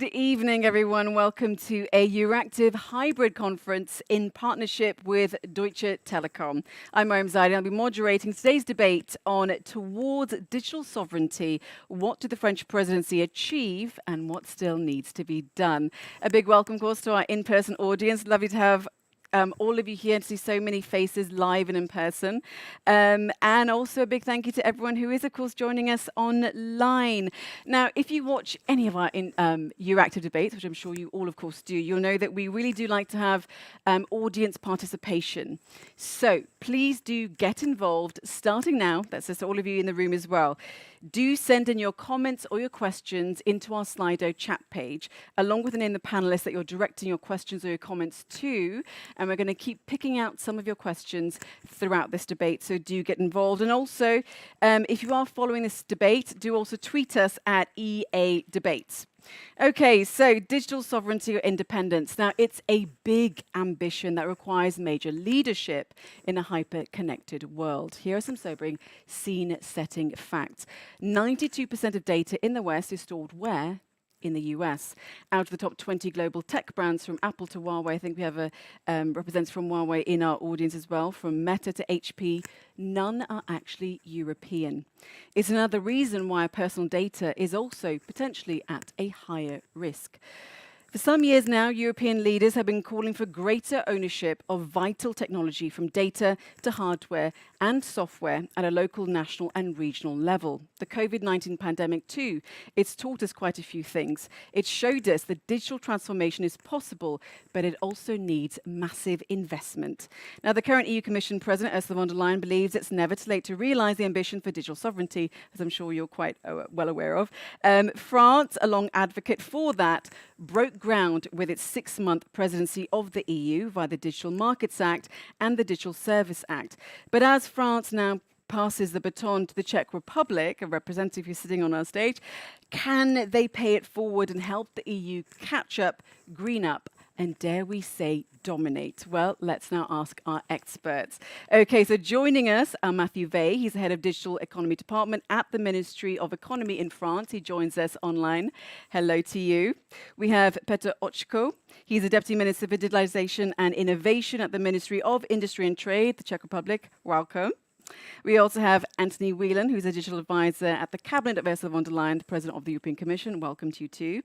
Good evening, everyone. Welcome to a Euractiv hybrid conference in partnership with Deutsche Telekom. I'm Mariam Zaidi. I'll be moderating today's debate on towards digital sovereignty. What did the French presidency achieve and what still needs to be done? A big welcome, of course, to our in-person audience. Lovely to have all of you here to see so many faces live and in person. And also a big thank you to everyone who is, of course, joining us online. Now, if you watch any of our Euractiv debates, which I'm sure you all, of course, do, you'll know that we really do like to have audience participation. So please do get involved, starting now. That's just all of you in the room as well. Do send in your comments or your questions into our Slido chat page, along with the name of the panelists that you're directing your questions or your comments to. And we're going to keep picking out some of your questions throughout this debate, so do get involved. And also, if you are following this debate, do also tweet us at EA Debates. Okay, so digital sovereignty or independence. Now, it's a big ambition that requires major leadership in a hyper-connected world. Here are some sobering scene-setting facts. 92% of data in the West is stored where? In the US. Out of the top 20 global tech brands, from Apple to Huawei, I think we have a representative from Huawei in our audience as well, from Meta to HP, none are actually European. It's another reason why our personal data is also potentially at a higher risk. For some years now, European leaders have been calling for greater ownership of vital technology, from data to hardware and software at a local, national and regional level. The COVID-19 pandemic too, it's taught us quite a few things. It showed us that digital transformation is possible, but it also needs massive investment. Now, the current EU Commission President, Ursula von der Leyen, believes it's never too late to realise the ambition for digital sovereignty, as I'm sure you're quite well aware of. France, a long advocate for that, broke ground with its 6-month presidency of the EU via the Digital Markets Act and the Digital Service Act. But as France now passes the baton to the Czech Republic, a representative who's sitting on our stage, can they pay it forward and help the EU catch up, green up, and dare we say dominate? Well, let's now ask our experts. Okay, so joining us are Matthew Vey. He's the head of Digital Economy Department at the Ministry of Economy in France. He joins us online. Hello to you. We have Petr Očko. He's the Deputy Minister for Digitalization and Innovation at the Ministry of Industry and Trade, the Czech Republic. Welcome. We also have Anthony Whelan, who's a digital advisor at the Cabinet of Ursula von der Leyen, the President of the European Commission. Welcome to you too.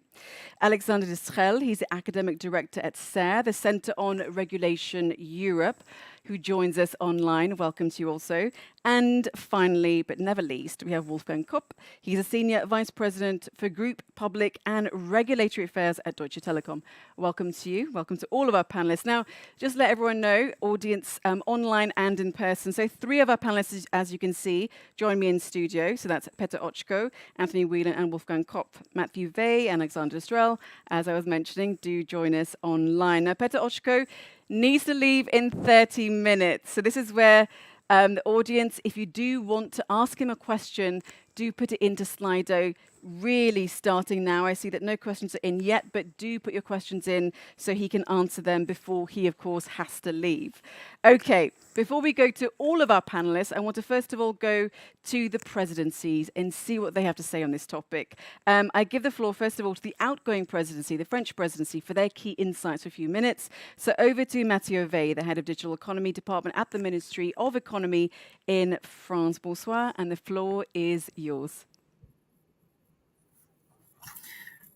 Alexander de Schel, he's the Academic Director at CER, the Centre on Regulation Europe, who joins us online. Welcome to you also. And finally, but never least, we have Wolfgang Kopp. He's a Senior Vice President for Group, Public and Regulatory Affairs at Deutsche Telekom. Welcome to you. Welcome to all of our panelists. Now, just let everyone know, audience online and in person. So 3 of our panelists, as you can see, join me in studio. So that's Petr Očko, Anthony Whelan and Wolfgang Kopp. Matthew Vey and Alexander Strel, as I was mentioning, do join us online. Now, Petr Očko needs to leave in 30 minutes. So this is where the audience, if you do want to ask him a question, do put it into Slido, really starting now. I see that no questions are in yet, but do put your questions in so he can answer them before he, of course, has to leave. Okay, before we go to all of our panelists, I want to first of all go to the presidencies and see what they have to say on this topic. I give the floor, first of all, to the outgoing presidency, the French presidency, for their key insights for a few minutes. So over to Mathieu Vey, the head of Digital Economy Department at the Ministry of Economy in France. Bonsoir, and the floor is yours.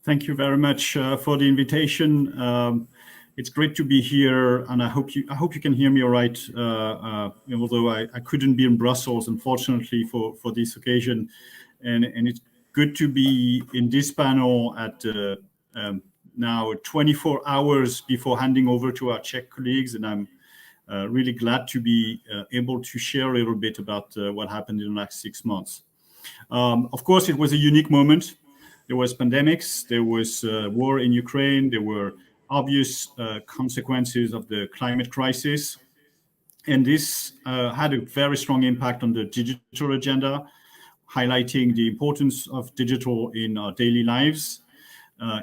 Thank you very much for the invitation. It's great to be here, and I hope you can hear me all right. Although I couldn't be in Brussels, unfortunately, for this occasion, and it's good to be in this panel at now 24 hours before handing over to our Czech colleagues, and I'm really glad to be able to share a little bit about what happened in the last 6 months. Of course, it was a unique moment. There was pandemics, there was war in Ukraine, there were obvious consequences of the climate crisis. And this had a very strong impact on the digital agenda, highlighting the importance of digital in our daily lives,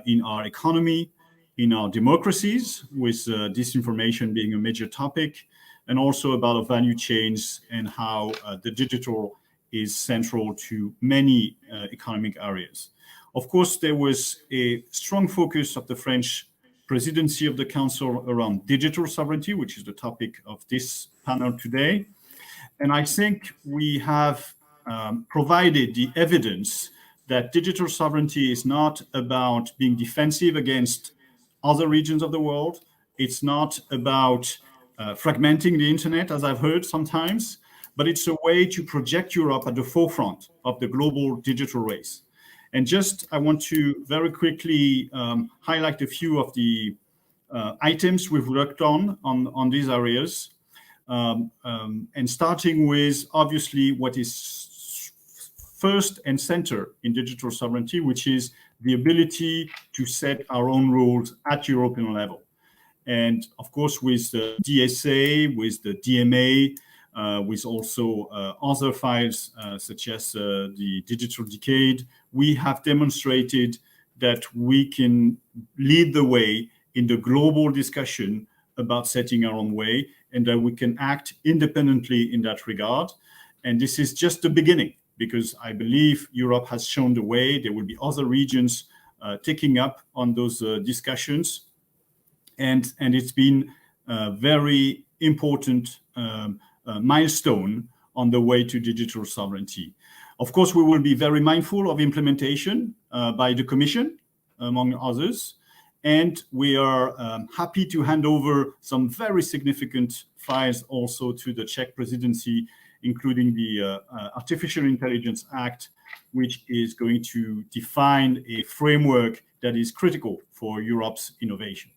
in our economy, in our democracies, with disinformation being a major topic, and also about our value chains and how the digital is central to many economic areas. Of course, there was a strong focus of the French Presidency of the Council around digital sovereignty, which is the topic of this panel today. And I think we have provided the evidence that digital sovereignty is not about being defensive against other regions of the world. It's not about fragmenting the internet, as I've heard sometimes, but it's a way to project Europe at the forefront of the global digital race. And just, I want to very quickly highlight a few of the items we've worked on these areas. And starting with, obviously, what is first and center in digital sovereignty, which is the ability to set our own rules at European level. And of course, with the DSA, with the DMA, with also other files such as the Digital Decade, we have demonstrated that we can lead the way in the global discussion about setting our own way, and that we can act independently in that regard. And this is just the beginning, because I believe Europe has shown the way. There will be other regions taking up on those discussions. And it's been a very important milestone on the way to digital sovereignty. Of course, we will be very mindful of implementation by the Commission, among others. And we are happy to hand over some very significant files also to the Czech presidency, including the Artificial Intelligence Act, which is going to define a framework that is critical for Europe's innovation.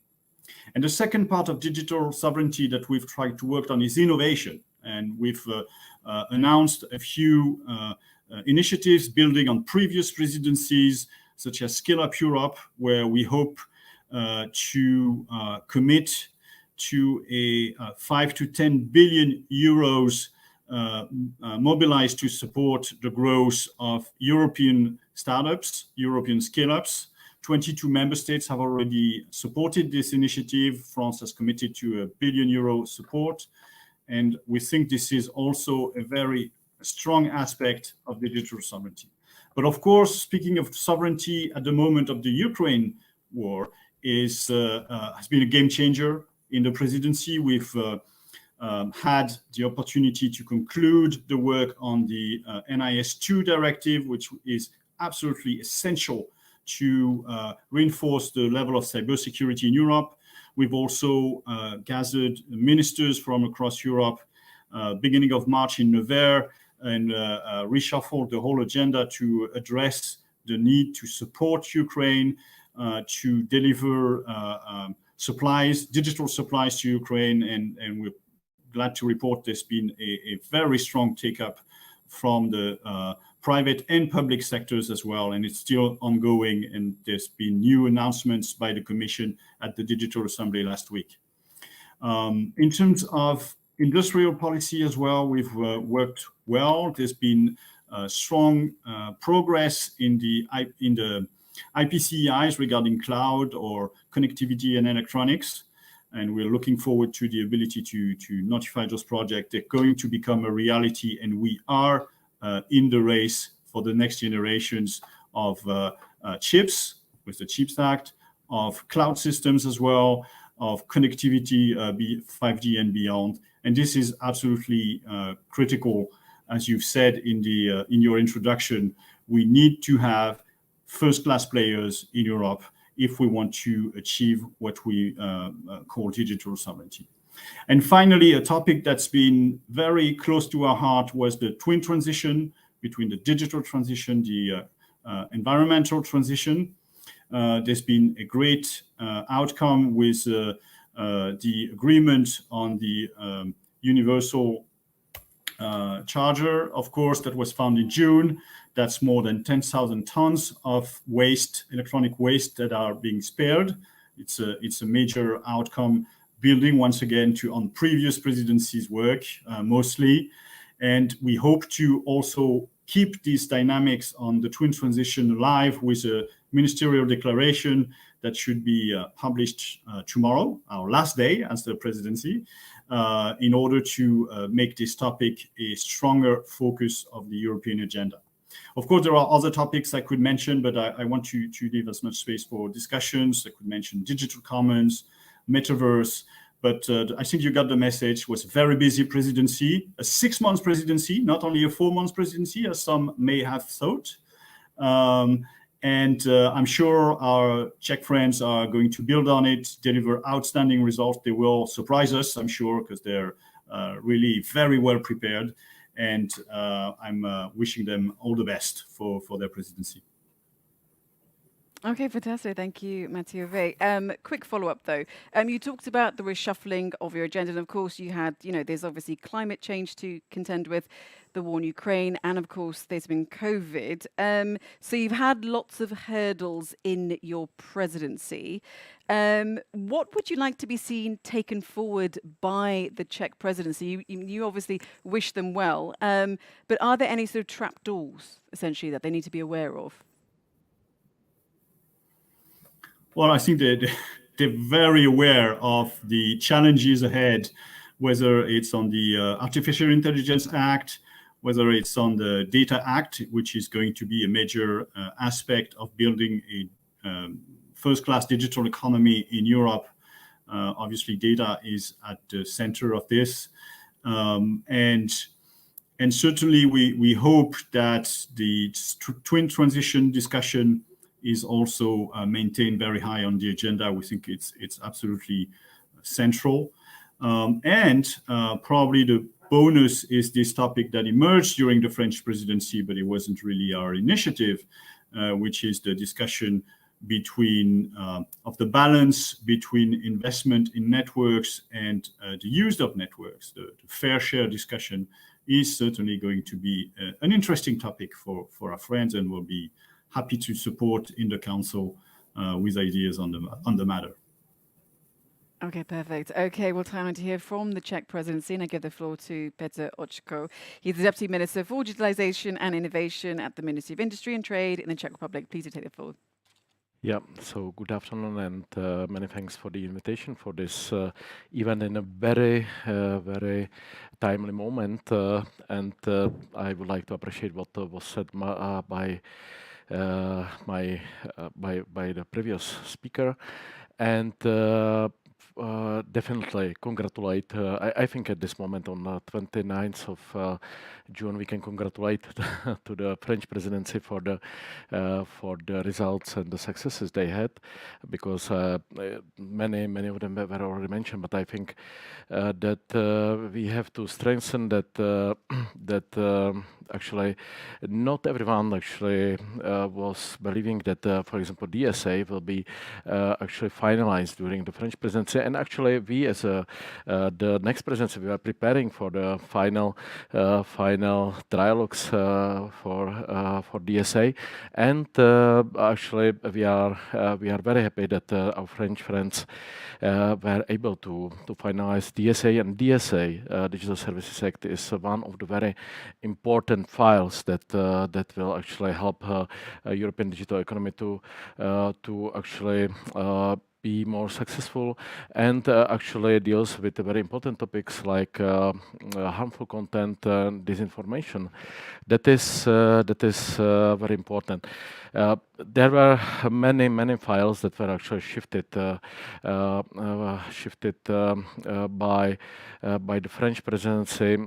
And the second part of digital sovereignty that we've tried to work on is innovation. And we've announced a few initiatives building on previous presidencies, such as Skill Up Europe, where we hope to commit to a 5 to 10 billion euros mobilized to support the growth of European startups, European scale-ups. 22 member states have already supported this initiative. France has committed to €1 billion support. And we think this is also a very strong aspect of digital sovereignty. But of course, speaking of sovereignty at the moment of the Ukraine war, has been a game changer in the presidency. We've had the opportunity to conclude the work on the NIS2 directive, which is absolutely essential to reinforce the level of cybersecurity in Europe. We've also gathered ministers from across Europe, beginning of March in Nevers, and reshuffled the whole agenda to address the need to support Ukraine, to deliver supplies, digital supplies to Ukraine, and we're glad to report there's been a very strong take-up from the private and public sectors as well, and it's still ongoing, and there's been new announcements by the Commission at the Digital Assembly last week. In terms of industrial policy as well, we've worked well. There's been strong progress in the IPCEIs regarding cloud or connectivity and electronics. And we're looking forward to the ability to notify those projects. They're going to become a reality, and we are in the race for the next generations of chips with the CHIPS Act, of cloud systems as well, of connectivity, 5G and beyond. And this is absolutely critical. As you've said in your introduction, we need to have first-class players in Europe if we want to achieve what we call digital sovereignty. And finally, a topic that's been very close to our heart was the twin transition between the digital transition, the environmental transition. There's been a great outcome with the agreement on the universal charger, of course, that was found in June. That's more than 10,000 tons of waste, electronic waste, that are being spared. It's a major outcome, building once again on previous presidencies' work, mostly. And we hope to also keep these dynamics on the twin transition alive with a ministerial declaration that should be published tomorrow, our last day as the presidency, in order to make this topic a stronger focus of the European agenda. Of course, there are other topics I could mention, but I want to leave as much space for discussions. I could mention digital commons, metaverse, but I think you got the message. It was a very busy presidency, a 6-month presidency, not only a 4-month presidency, as some may have thought. And I'm sure our Czech friends are going to build on it, deliver outstanding results. They will surprise us, I'm sure, because they're really very well prepared. And I'm wishing them all the best for their presidency. Okay, fantastic. Thank you, Mathieu. Quick follow-up, though. You talked about the reshuffling of your agenda, and of course, you had, there's obviously climate change to contend with, the war in Ukraine, and of course, there's been COVID. So you've had lots of hurdles in your presidency. What would you like to be seen taken forward by the Czech presidency? You obviously wish them well, but are there any sort of trapdoors, essentially, that they need to be aware of? Well, I think they're very aware of the challenges ahead, whether it's on the Artificial Intelligence Act, whether it's on the Data Act, which is going to be a major aspect of building a first-class digital economy in Europe. Obviously, data is at the center of this. And certainly, we hope that the twin transition discussion is also maintained very high on the agenda. We think it's absolutely central. And probably the bonus is this topic that emerged during the French presidency, but it wasn't really our initiative, which is the discussion between of the balance between investment in networks and the use of networks. The fair share discussion is certainly going to be an interesting topic for our friends, and we'll be happy to support in the council with ideas on the matter. Okay, perfect. Okay, well, time to hear from the Czech presidency, and I give the floor to Petr Očko. He's the Deputy Minister for Digitalization and Innovation at the Ministry of Industry and Trade in the Czech Republic. Please take the floor. Yeah, so good afternoon, and many thanks for the invitation for this event in a very, very timely moment. And I would like to appreciate what was said by the previous speaker, and definitely congratulate. I think at this moment on 29th of June we can congratulate to the French presidency for the results and the successes they had, because many of them were already mentioned. But I think that we have to strengthen that actually not everyone actually was believing that, for example, DSA will be actually finalized during the French presidency. And actually, we as the next presidency, we are preparing for the final trialogues for DSA. And actually, we are very happy that our French friends were able to finalize DSA. And DSA, Digital Services Act, is one of the very important files that will actually help European digital economy to actually be more successful, and actually deals with very important topics like harmful content and disinformation. That is very important. There were many files that were actually shifted by the French presidency,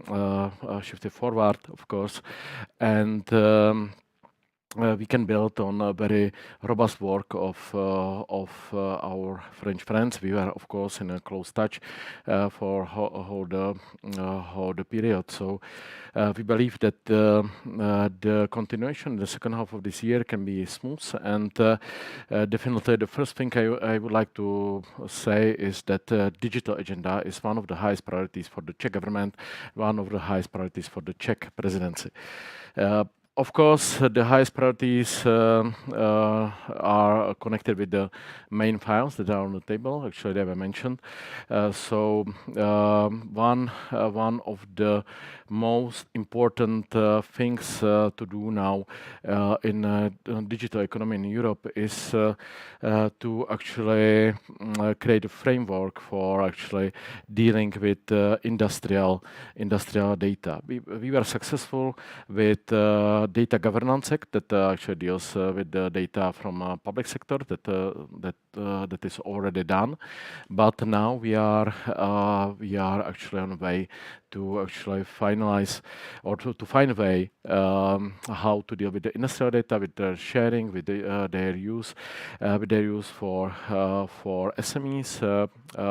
shifted forward, of course, and we can build on a very robust work of our French friends. We were, of course, in a close touch for whole the period. So we believe that the continuation in the second half of this year can be smooth. And definitely, the first thing I would like to say is that digital agenda is one of the highest priorities for the Czech government, one of the highest priorities for the Czech presidency. Of course, the highest priorities are connected with the main files that are on the table. Actually, they were mentioned. So one of the most important things to do now in digital economy in Europe is to actually create a framework for actually dealing with industrial data. We were successful with Data Governance Act that actually deals with the data from public sector that is already done. But now we are actually on the way to actually finalize or to find a way how to deal with the industrial data, with the sharing, with their use for SMEs,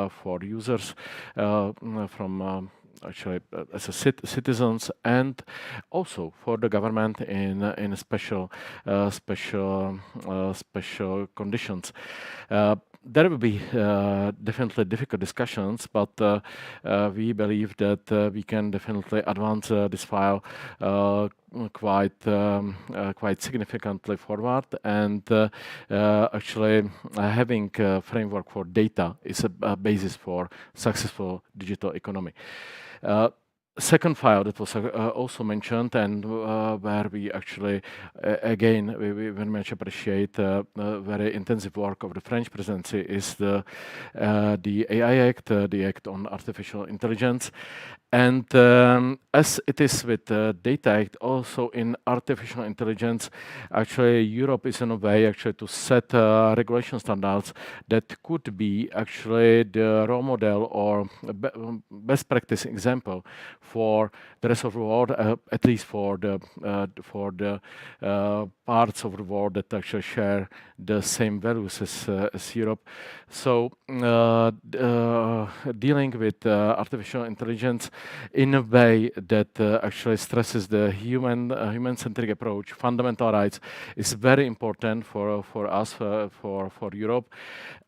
for users from actually as citizens, and also for the government in special conditions. There will be definitely difficult discussions, but we believe that we can definitely advance this file quite significantly forward, and actually having a framework for data is a basis for successful digital economy. Second file that was also mentioned, and where we actually again we very much appreciate very intensive work of the French presidency is the AI Act, the Act on Artificial Intelligence. And as it is with the Data Act, also in artificial intelligence, actually Europe is in a way actually to set regulation standards that could be actually the role model or best practice example for the rest of the world, at least for the parts of the world that actually share the same values as Europe. So dealing with artificial intelligence in a way that actually stresses the human-centric approach, fundamental rights, is very important for us, for Europe,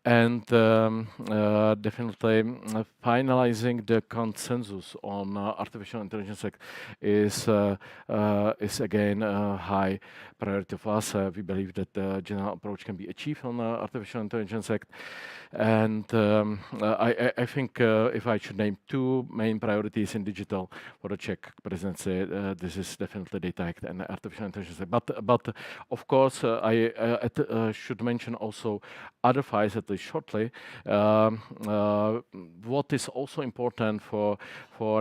and definitely finalizing the consensus on Artificial Intelligence Act is again a high priority of us. We believe that the general approach can be achieved on Artificial Intelligence Act, and I think if I should name two main priorities in digital for the Czech presidency, this is definitely Data Act and Artificial Intelligence Act. But of course, I should mention also other files at least shortly. What is also important for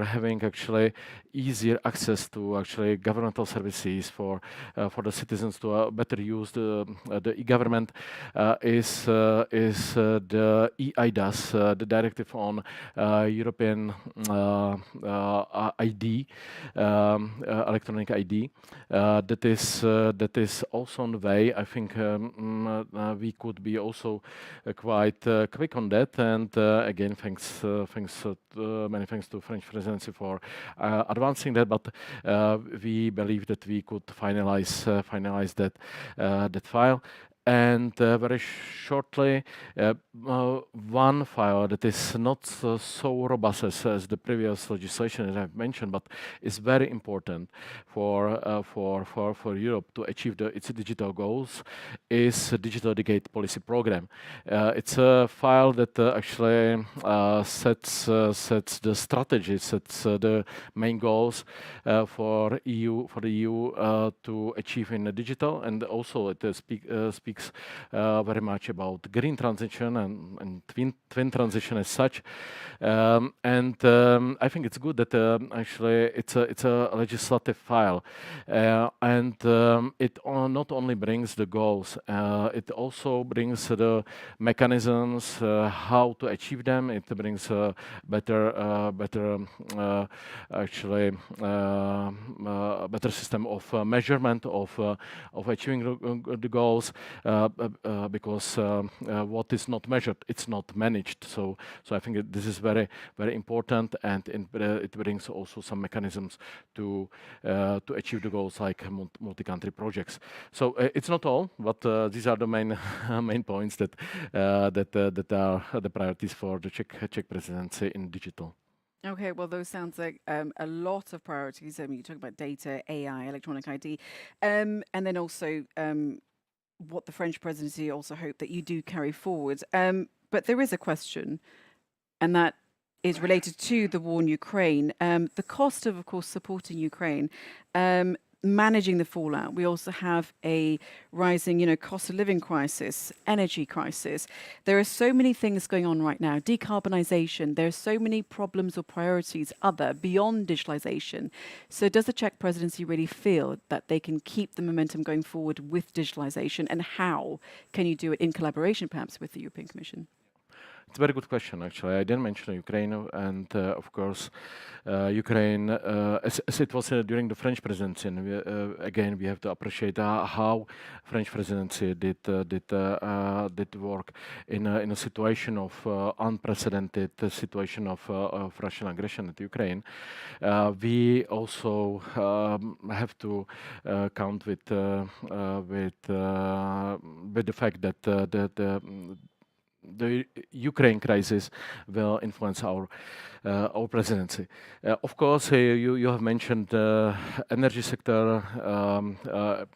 having actually easier access to actually governmental services for the citizens to better use the e-government is the eIDAS, the directive on European ID, electronic ID. That is also on the way. I think we could be also quite quick on that. And again, many thanks to French presidency for advancing that. But we believe that we could finalize that file. And very shortly, one file that is not so robust as the previous legislation that I've mentioned, but is very important for Europe to achieve its digital goals, is the Digital Gate Policy Program. It's a file that actually sets the strategy, sets the main goals for the EU to achieve in the digital, and also it speaks very much about green transition and twin transition as such. And I think it's good that actually it's a legislative file, and it not only brings the goals, it also brings the mechanisms how to achieve them. It brings a better system of measurement of achieving the goals, because what is not measured, it's not managed. So I think this is very, very important, and it brings also some mechanisms to achieve the goals like multi-country projects. So it's not all, but these are the main points that are the priorities for the Czech presidency in digital. Okay, well, those sounds like a lot of priorities. I mean, you talk about data, AI, electronic ID, and then also what the French presidency also hope that you do carry forward. But there is a question, and that is related to the war in Ukraine. The cost of course, supporting Ukraine. managing the fallout. We also have a rising, cost of living crisis, energy crisis. There are so many things going on right now. Decarbonization. There are so many problems or priorities other beyond digitalization. So does the Czech presidency really feel that they can keep the momentum going forward with digitalization, and how can you do it in collaboration perhaps with the European Commission? It's a very good question, actually. I didn't mention Ukraine, and of course, Ukraine, as it was during the French presidency, and again, we have to appreciate how French presidency did work in a situation of unprecedented situation of Russian aggression at Ukraine. We also have to count with the fact that the Ukraine crisis will influence our presidency. Of course, you have mentioned the energy sector,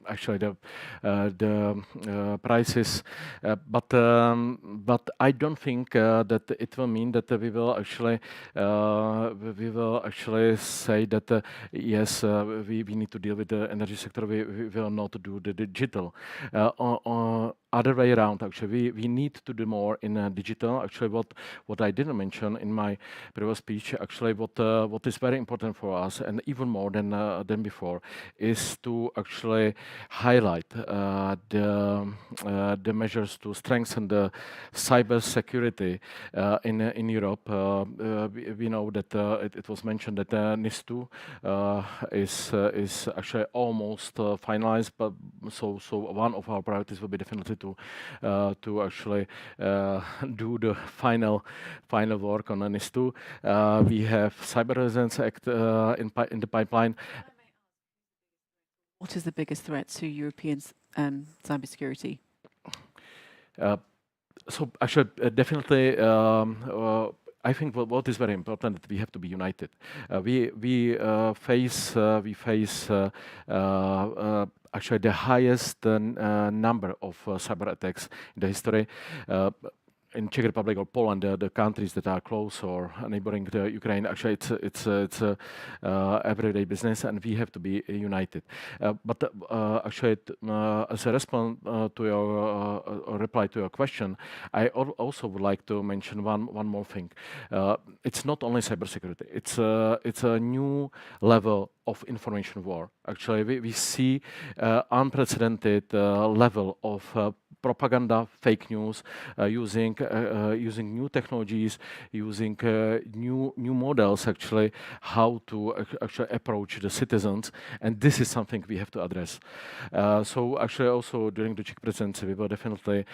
actually the prices, but I don't think that it will mean that we will actually say that yes, we need to deal with the energy sector. We will not do the digital. Other way around, actually, we need to do more in digital. Actually, what I didn't mention in my previous speech, actually, what is very important for us, and even more than before, is to actually highlight the measures to strengthen the cyber security in Europe. We know that it was mentioned that NIS2 is actually almost finalized, but so one of our priorities will be definitely to actually do the final work on NIS2. We have Cyber Resilience Act in the pipeline. What is the biggest threat to European cybersecurity? So actually, definitely. I think what is very important that we have to be united. We face actually the highest number of cyber attacks in the history. In Czech Republic or Poland, the countries that are close or neighboring the Ukraine, actually it's everyday business, and we have to be united. But actually, as a response to your reply to your question, I also would like to mention one more thing. It's not only cybersecurity; it's a new level of information war. Actually, we see unprecedented level of propaganda, fake news, using new technologies, using new models, actually, how to actually approach the citizens, and this is something we have to address. So actually, also during the Czech presidency, we will definitely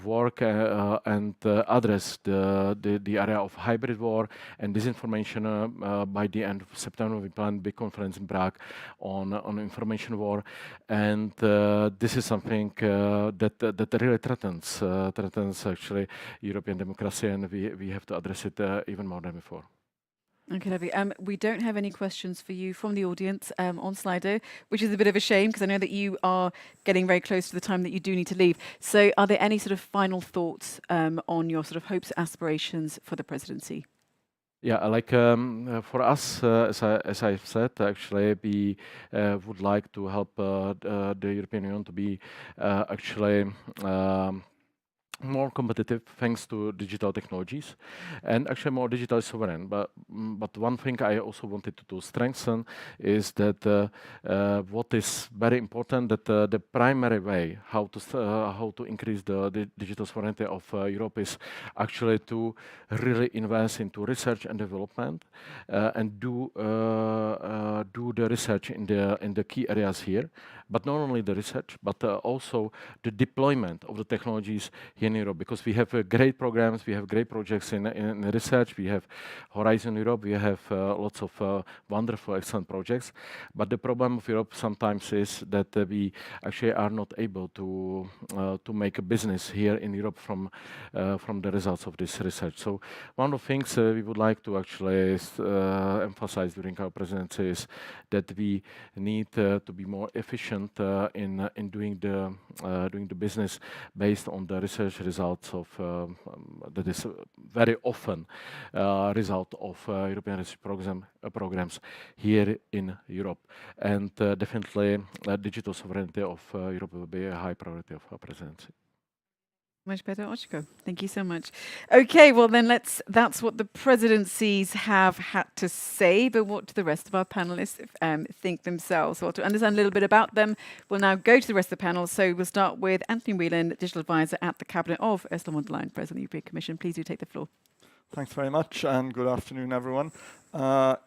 work and address the area of hybrid war and disinformation. By the end of September, we plan a big conference in Prague on information war, and this is something that really threatens actually European democracy, and we have to address it even more than before. Okay, lovely. We don't have any questions for you from the audience on Slido, which is a bit of a shame because I know that you are getting very close to the time that you do need to leave. So are there any sort of final thoughts on your sort of hopes, aspirations for the presidency? Yeah, like for us, as I said, actually, we would like to help the European Union to be actually more competitive thanks to digital technologies, and actually more digital sovereign. But one thing I also wanted to strengthen is that what is very important, that the primary way how to increase the digital sovereignty of Europe is actually to really invest into research and development and do the research in the key areas here. But not only the research, but also the deployment of the technologies here in Europe, because we have great programs, we have great projects in research, we have Horizon Europe, we have lots of wonderful, excellent projects. But the problem of Europe sometimes is that we actually are not able to make a business here in Europe from the results of this research. So one of the things we would like to actually emphasize during our presidency is that we need to be more efficient in doing the business based on the research results of that is very often result of European research programs here in Europe. And definitely digital sovereignty of Europe will be a high priority of our presidency. Much better, Oczko. Thank you so much. Okay, well then that's what the presidencies have had to say, but what do the rest of our panelists think themselves? Well, to understand a little bit about them, we'll now go to the rest of the panel. So we'll start with Anthony Whelan, Digital Advisor at the Cabinet of Ursula von der Leyen, President of the European Commission. Please do take the floor. Thanks very much, and good afternoon, everyone.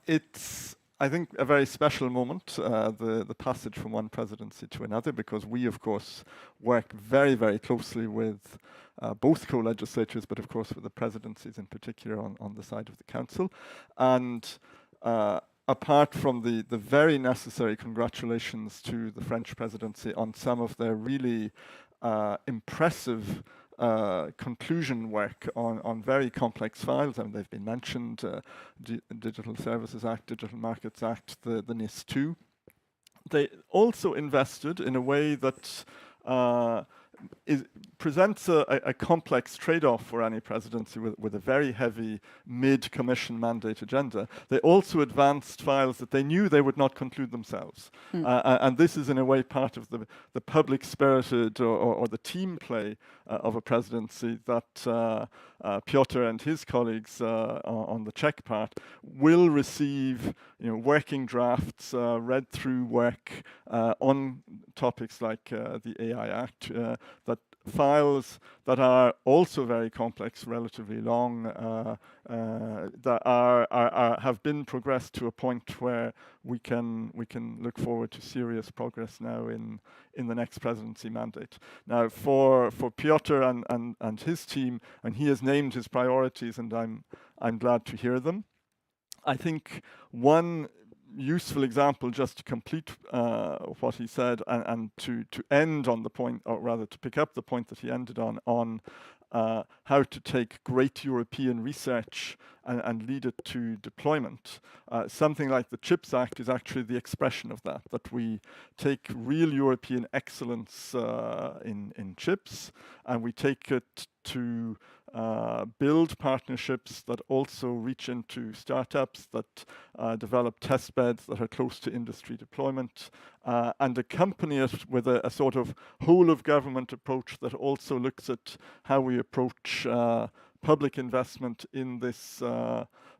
It's, I think, a very special moment, the passage from one presidency to another, because we, of course, work very, very closely with both co-legislatures, but of course with the presidencies in particular on the side of the Council. And apart from the very necessary congratulations to the French presidency on some of their really impressive conclusion work on very complex files, and they've been mentioned, Digital Services Act, Digital Markets Act, the NIS2. They also invested in a way that presents a complex trade-off for any presidency with a very heavy mid-commission mandate agenda. They also advanced files that they knew they would not conclude themselves. And this is in a way part of the public-spirited or the team play of a presidency that Piotr and his colleagues on the Czech part will receive, working drafts, read through work on topics like the AI Act, that files that are also very complex, relatively long, that have been progressed to a point where we can look forward to serious progress now in the next presidency mandate. Now, for Piotr and his team, and he has named his priorities, and I'm glad to hear them. I think one useful example, just to complete what he said, and to end on the point, or rather to pick up the point that he ended on how to take great European research and lead it to deployment. Something like the CHIPS Act is actually the expression of that we take real European excellence in chips, and we take it to build partnerships that also reach into startups, that develop test beds that are close to industry deployment, and accompany it with a sort of whole of government approach that also looks at how we approach public investment in this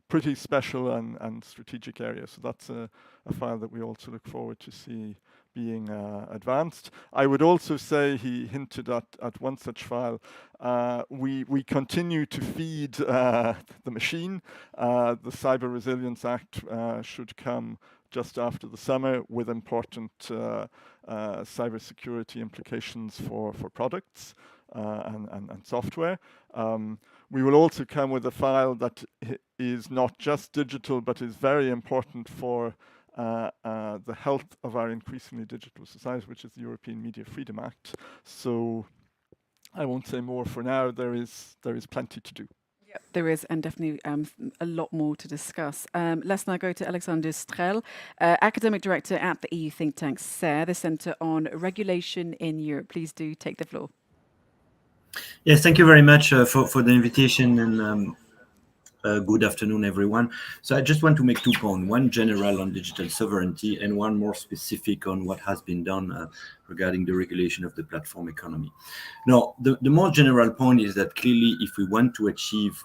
pretty special and strategic area. So that's a file that we also look forward to see being advanced. I would also say, he hinted at one such file, we continue to feed the machine. The Cyber Resilience Act should come just after the summer with important cybersecurity implications for products and software. We will also come with a file that is not just digital, but is very important for the health of our increasingly digital society, which is the European Media Freedom Act. So I won't say more for now. There is plenty to do. Yep, there is, and definitely a lot more to discuss. Let's now go to Alexander Strel, Academic Director at the EU think tank CER, the Centre on Regulation in Europe. Please do take the floor. Yes, thank you very much for the invitation, and good afternoon, everyone. So I just want to make 2 points, one general on digital sovereignty and one more specific on what has been done regarding the regulation of the platform economy. Now, the more general point is that clearly if we want to achieve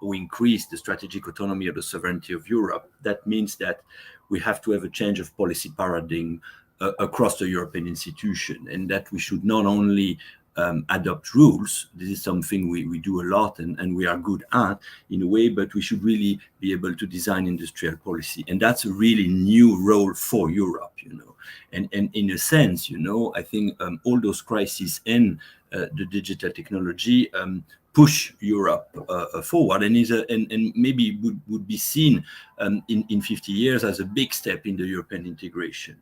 or increase the strategic autonomy or the sovereignty of Europe, that means that we have to have a change of policy paradigm across the European institution, and that we should not only adopt rules. This is something we do a lot and we are good at in a way, but we should really be able to design industrial policy. And that's a really new role for Europe, And in a sense, I think all those crises in the digital technology push Europe forward, and maybe would be seen in 50 years as a big step in the European integration,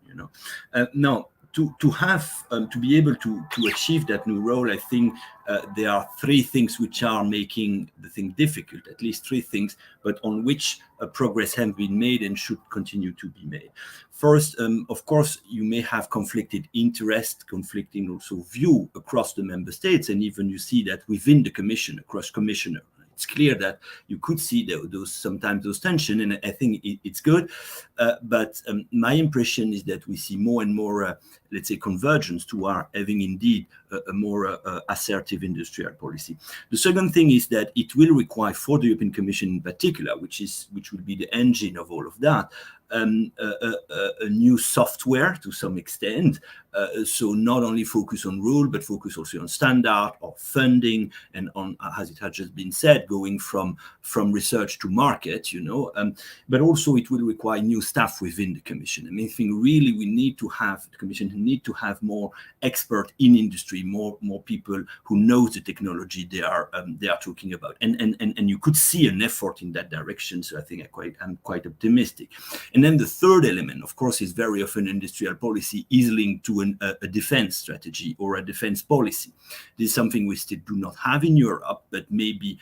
Now, to be able to achieve that new role, I think there are three things which are making the thing difficult, at least three things, but on which progress has been made and should continue to be made. First, of course, you may have conflicted interest, conflicting also view across the member states, and even you see that within the Commission, across commissioner. It's clear that you could see sometimes those tension, and I think it's good. But my impression is that we see more and more, let's say, convergence to our having indeed a more assertive industrial policy. The second thing is that it will require, for the European Commission in particular, which will be the engine of all of that, a new software to some extent. So not only focus on rule, but focus also on standard or funding, and on, as it has just been said, going from research to market, but also it will require new staff within the Commission. I mean, I think really the Commission need to have more expert in industry, more people who know the technology they are talking about, and you could see an effort in that direction. So I think I'm quite optimistic. And then the third element, of course, is very often industrial policy is linked to a defense strategy or a defense policy. This is something we still do not have in Europe, but maybe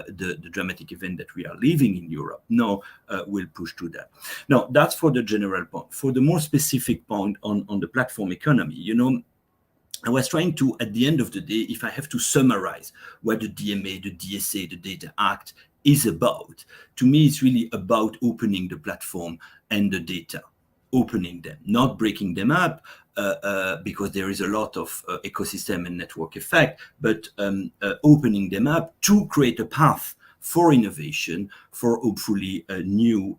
the dramatic event that we are living in Europe now will push to that. Now, that's for the general point. For the more specific point on the platform economy, I was trying to, at the end of the day, if I have to summarize what the DMA, the DSA, the Data Act is about, to me, it's really about opening the platform and the data, opening them, not breaking them up, because there is a lot of ecosystem and network effect, but opening them up to create a path for innovation, for hopefully a new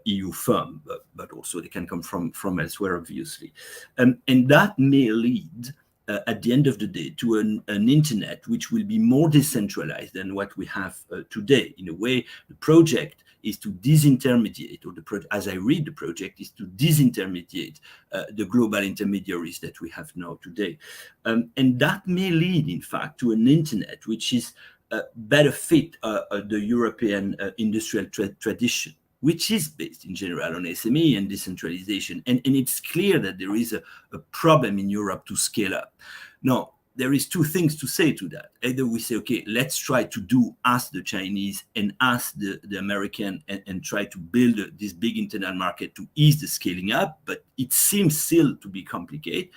EU firm, but also they can come from elsewhere, obviously. And that may lead, at the end of the day, to an internet which will be more decentralized than what we have today. In a way, the project is to disintermediate, or as I read the project, is to disintermediate the global intermediaries that we have now today. And that may lead, in fact, to an internet which is better fit the European industrial tradition, which is based in general on SME and decentralization. And it's clear that there is a problem in Europe to scale up. Now, there is two things to say to that. Either we say, okay, let's try to do as the Chinese and as the American and try to build this big internal market to ease the scaling up, but it seems still to be complicated.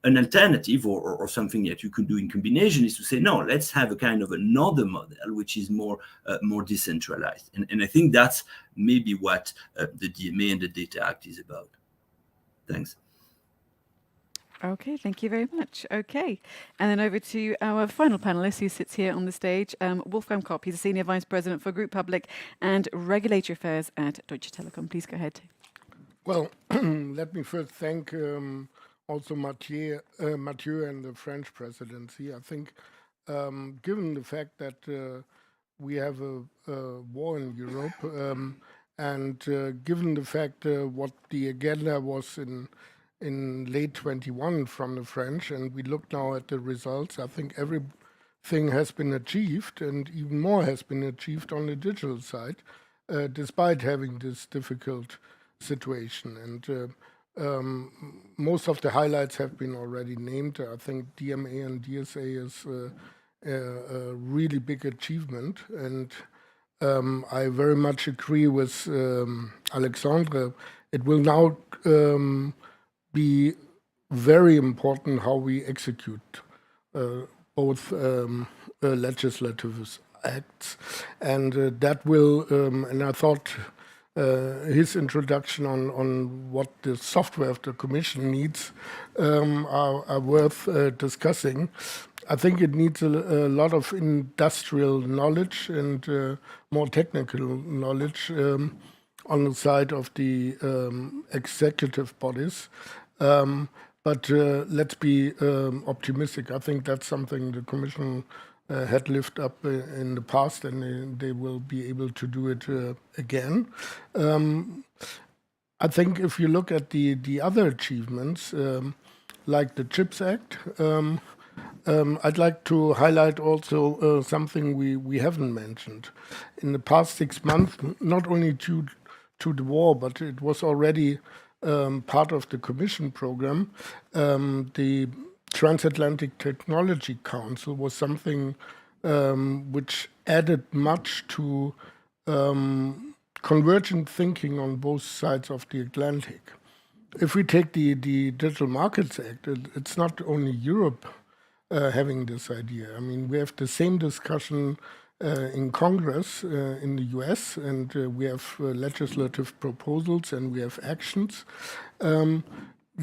An alternative or something that you could do in combination is to say, no, let's have a kind of another model which is more decentralized. And I think that's maybe what the DMA and the Data Act is about. Thanks. Okay, thank you very much. Okay, and then over to our final panelist who sits here on the stage, Wolfgang Kopp. He's a Senior Vice President for Group Public and Regulatory Affairs at Deutsche Telekom. Please go ahead. Well, let me first thank also Mathieu and the French presidency. I think given the fact that we have a war in Europe and given the fact what the agenda was in late 21 from the French, and we look now at the results, I think everything has been achieved, and even more has been achieved on the digital side, despite having this difficult situation. And most of the highlights have been already named. I think DMA and DSA is a really big achievement, and I very much agree with Alexandre. It will now be very important how we execute both legislative acts, and that will, and I thought his introduction on what the software of the Commission needs are worth discussing. I think it needs a lot of industrial knowledge and more technical knowledge on the side of the executive bodies. But let's be optimistic. I think that's something the Commission had lifted up in the past, and they will be able to do it again. I think if you look at the other achievements, like the CHIPS Act, I'd like to highlight also something we haven't mentioned. In the past 6 months, not only to the war, but it was already part of the Commission program, the Transatlantic Technology Council was something which added much to convergent thinking on both sides of the Atlantic. If we take the Digital Markets Act, it's not only Europe having this idea. I mean, we have the same discussion in Congress in the US, and we have legislative proposals and we have actions. The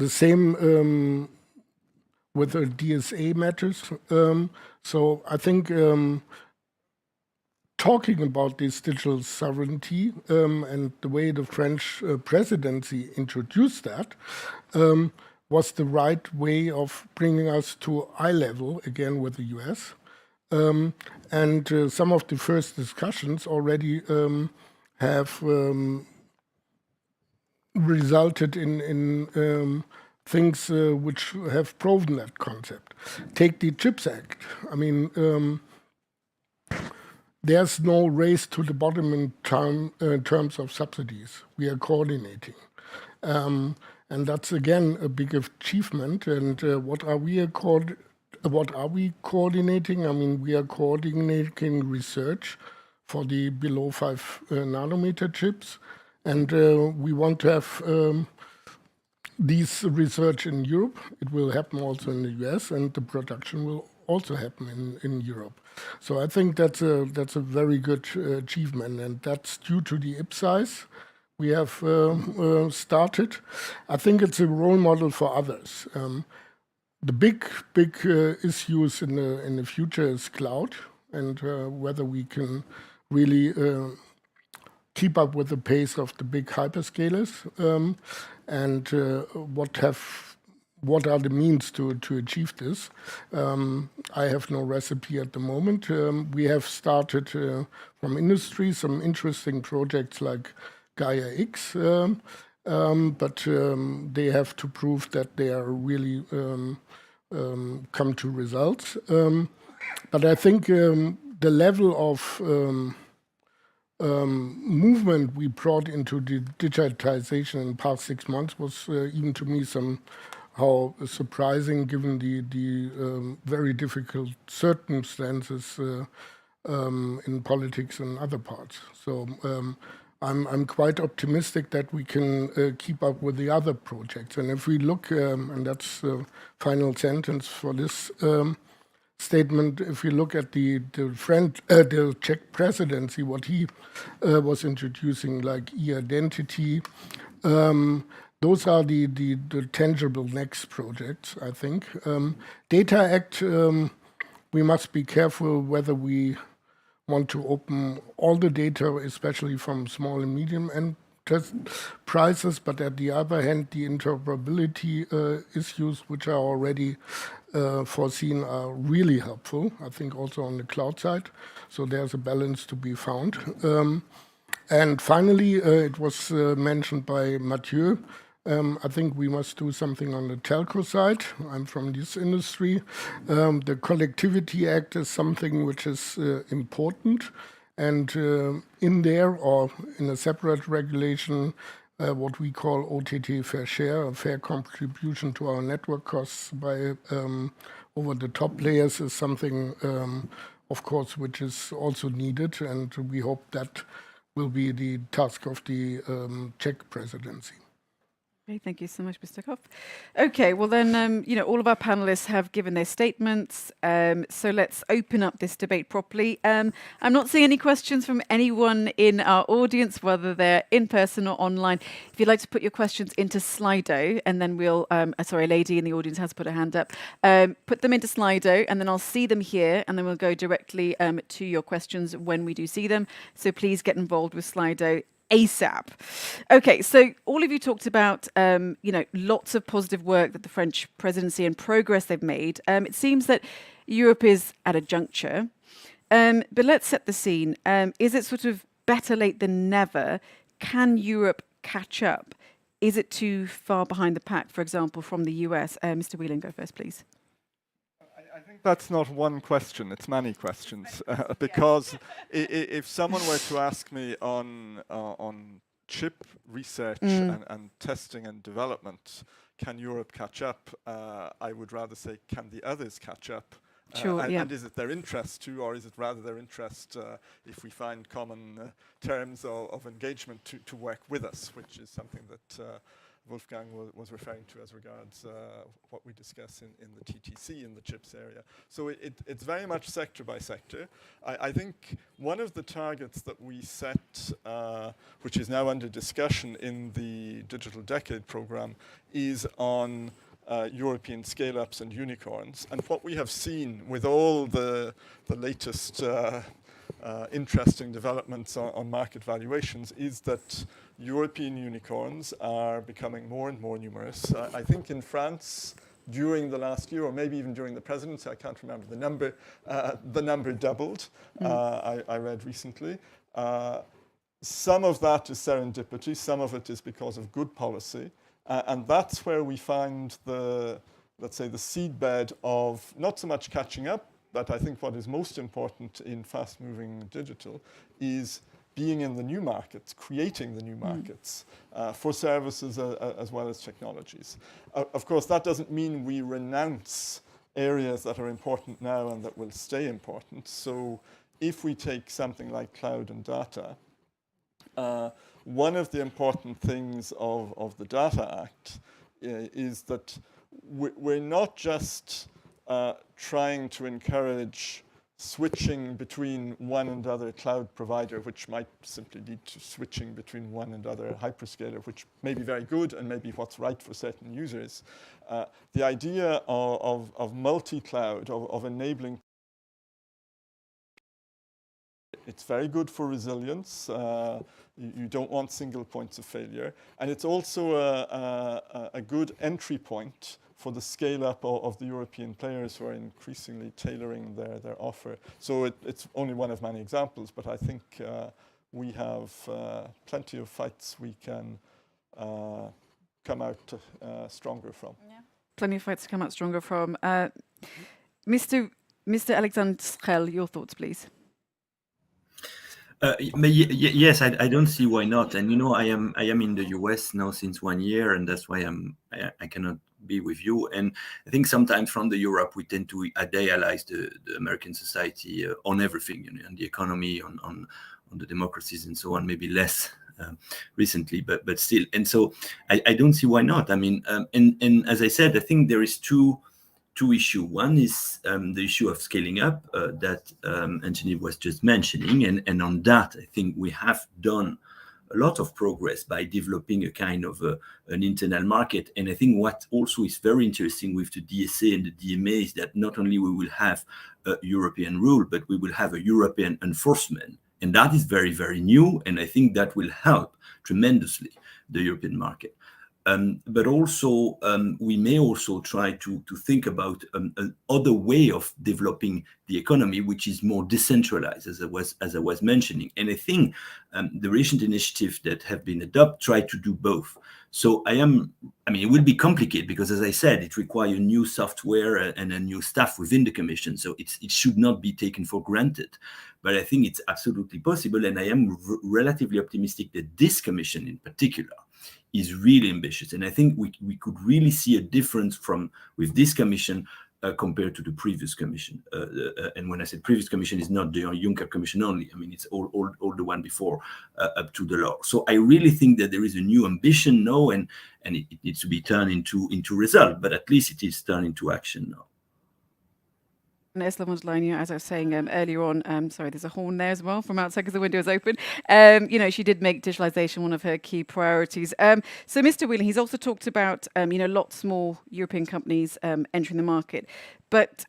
same with the DSA matters. So I think talking about this digital sovereignty and the way the French presidency introduced that was the right way of bringing us to eye level again with the US. And some of the first discussions already have resulted in things which have proven that concept. Take the CHIPS Act. I mean, there's no race to the bottom in terms of subsidies. We are coordinating. And that's, again, a big achievement. And what are we coordinating? I mean, we are coordinating research for the below 5 nanometer chips. And we want to have these research in Europe. It will happen also in the US, and the production will also happen in Europe. So I think that's a very good achievement, and that's due to the IPSIS we have started. I think it's a role model for others. The big issues in the future is cloud, and whether we can really keep up with the pace of the big hyperscalers, and what are the means to achieve this. I have no recipe at the moment. We have started from industry some interesting projects like Gaia X, but they have to prove that they are really come to results. But I think the level of movement we brought into the digitization in the past 6 months was even to me somehow surprising, given the very difficult circumstances in politics and other parts. So I'm quite optimistic that we can keep up with the other projects. And if we look, and that's the final sentence for this statement, if we look at the Czech presidency, what he was introducing, like e-identity, those are the tangible next projects, I think. Data Act, we must be careful whether we want to open all the data, especially from small and medium enterprises, but at the other hand, the interoperability issues, which are already foreseen, are really helpful, I think also on the cloud side. So there's a balance to be found. And finally, it was mentioned by Mathieu, I think we must do something on the telco side. I'm from this industry. The Connectivity Act is something which is important. And in there, or in a separate regulation, what we call OTT fair share, a fair contribution to our network costs by over-the-top players, is something, of course, which is also needed. And we hope that will be the task of the Czech presidency. Okay, thank you so much, Mr. Koff. Okay, well then, all of our panelists have given their statements, so let's open up this debate properly. I'm not seeing any questions from anyone in our audience, whether they're in person or online. If you'd like to put your questions into Slido, and then we'll, sorry, a lady in the audience has put her hand up, put them into Slido, and then I'll see them here, and then we'll go directly to your questions when we do see them. So please get involved with Slido ASAP. Okay, so all of you talked about, lots of positive work that the French presidency and progress they've made. It seems that Europe is at a juncture, but let's set the scene. Is it sort of better late than never? Can Europe catch up? Is it too far behind the pack, for example, from the US? Mr. Whelan, go first, please. I think that's not one question, it's many questions. Because if someone were to ask me on chip research and testing and development, can Europe catch up? I would rather say, can the others catch up? Sure, and is it their interest too, or is it rather their interest if we find common terms of engagement to work with us, which is something that Wolfgang was referring to as regards what we discuss in the TTC in the chips area. So it's very much sector by sector. I think one of the targets that we set, which is now under discussion in the Digital Decade program, is on European scale-ups and unicorns. And what we have seen with all the latest interesting developments on market valuations is that European unicorns are becoming more and more numerous. I think in France, during the last year, or maybe even during the presidency, I can't remember the number doubled, I read recently. Some of that is serendipity, some of it is because of good policy. And that's where we find let's say, the seedbed of not so much catching up, but I think what is most important in fast-moving digital is being in the new markets, creating the new markets for services as well as technologies. Of course, that doesn't mean we renounce areas that are important now and that will stay important. So if we take something like cloud and data, one of the important things of the Data Act is that we're not just trying to encourage switching between one and other cloud provider, which might simply lead to switching between one and other hyperscaler, which may be very good and may be what's right for certain users. The idea of multi-cloud, of enabling, it's very good for resilience. You don't want single points of failure. And it's also a good entry point for the scale-up of the European players who are increasingly tailoring their offer. So it's only one of many examples, but I think we have plenty of fights we can come out stronger from. Yeah. Plenty of fights to come out stronger from. Mr. Alexander Schell, your thoughts, please. Yes, I don't see why not. And I am in the US now since 1 year, and that's why I cannot be with you. And I think sometimes from the Europe we tend to idealize the American society on everything, on the economy, on the democracies and so on. Maybe less recently, but still. And so I don't see why not. I mean, and as I said, I think there is two issues. One is the issue of scaling up that Anthony was just mentioning. And on that, I think we have done a lot of progress by developing a kind of an internal market. And I think what also is very interesting with the DSA and the DMA is that not only we will have a European rule, but we will have a European enforcement. And that is very, very new. And I think that will help tremendously the European market. But also, we may also try to think about another way of developing the economy, which is more decentralized, as I was mentioning. And I think the recent initiatives that have been adopted try to do both. So it will be complicated because, as I said, it requires new software and a new staff within the Commission. So it should not be taken for granted. But I think it's absolutely possible. And I am relatively optimistic that this Commission in particular is really ambitious. And I think we could really see a difference with this Commission compared to the previous Commission. And when I say previous Commission, it's not the Juncker Commission only. I mean, it's all the one before up to the law. So I really think that there is a new ambition now, and it needs to be turned into result, but at least it is turned into action now. Ursula von der Leyen, as I was saying earlier on, sorry, there's a horn there as well from outside because the window is open. She did make digitalization one of her key priorities. So Mr. Whelan, he's also talked about, lots more European companies entering the market, but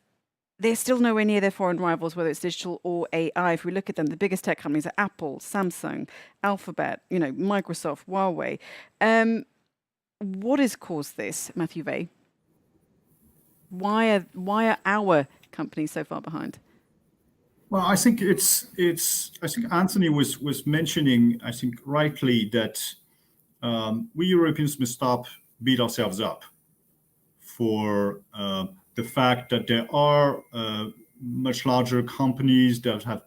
they're still nowhere near their foreign rivals, whether it's digital or AI. If we look at them, the biggest tech companies are Apple, Samsung, Alphabet, Microsoft, Huawei. What has caused this, Matthew Vey? Why are our companies so far behind? Well, I think I think Anthony was mentioning, I think rightly, that we Europeans must stop beat ourselves up for the fact that there are much larger companies that have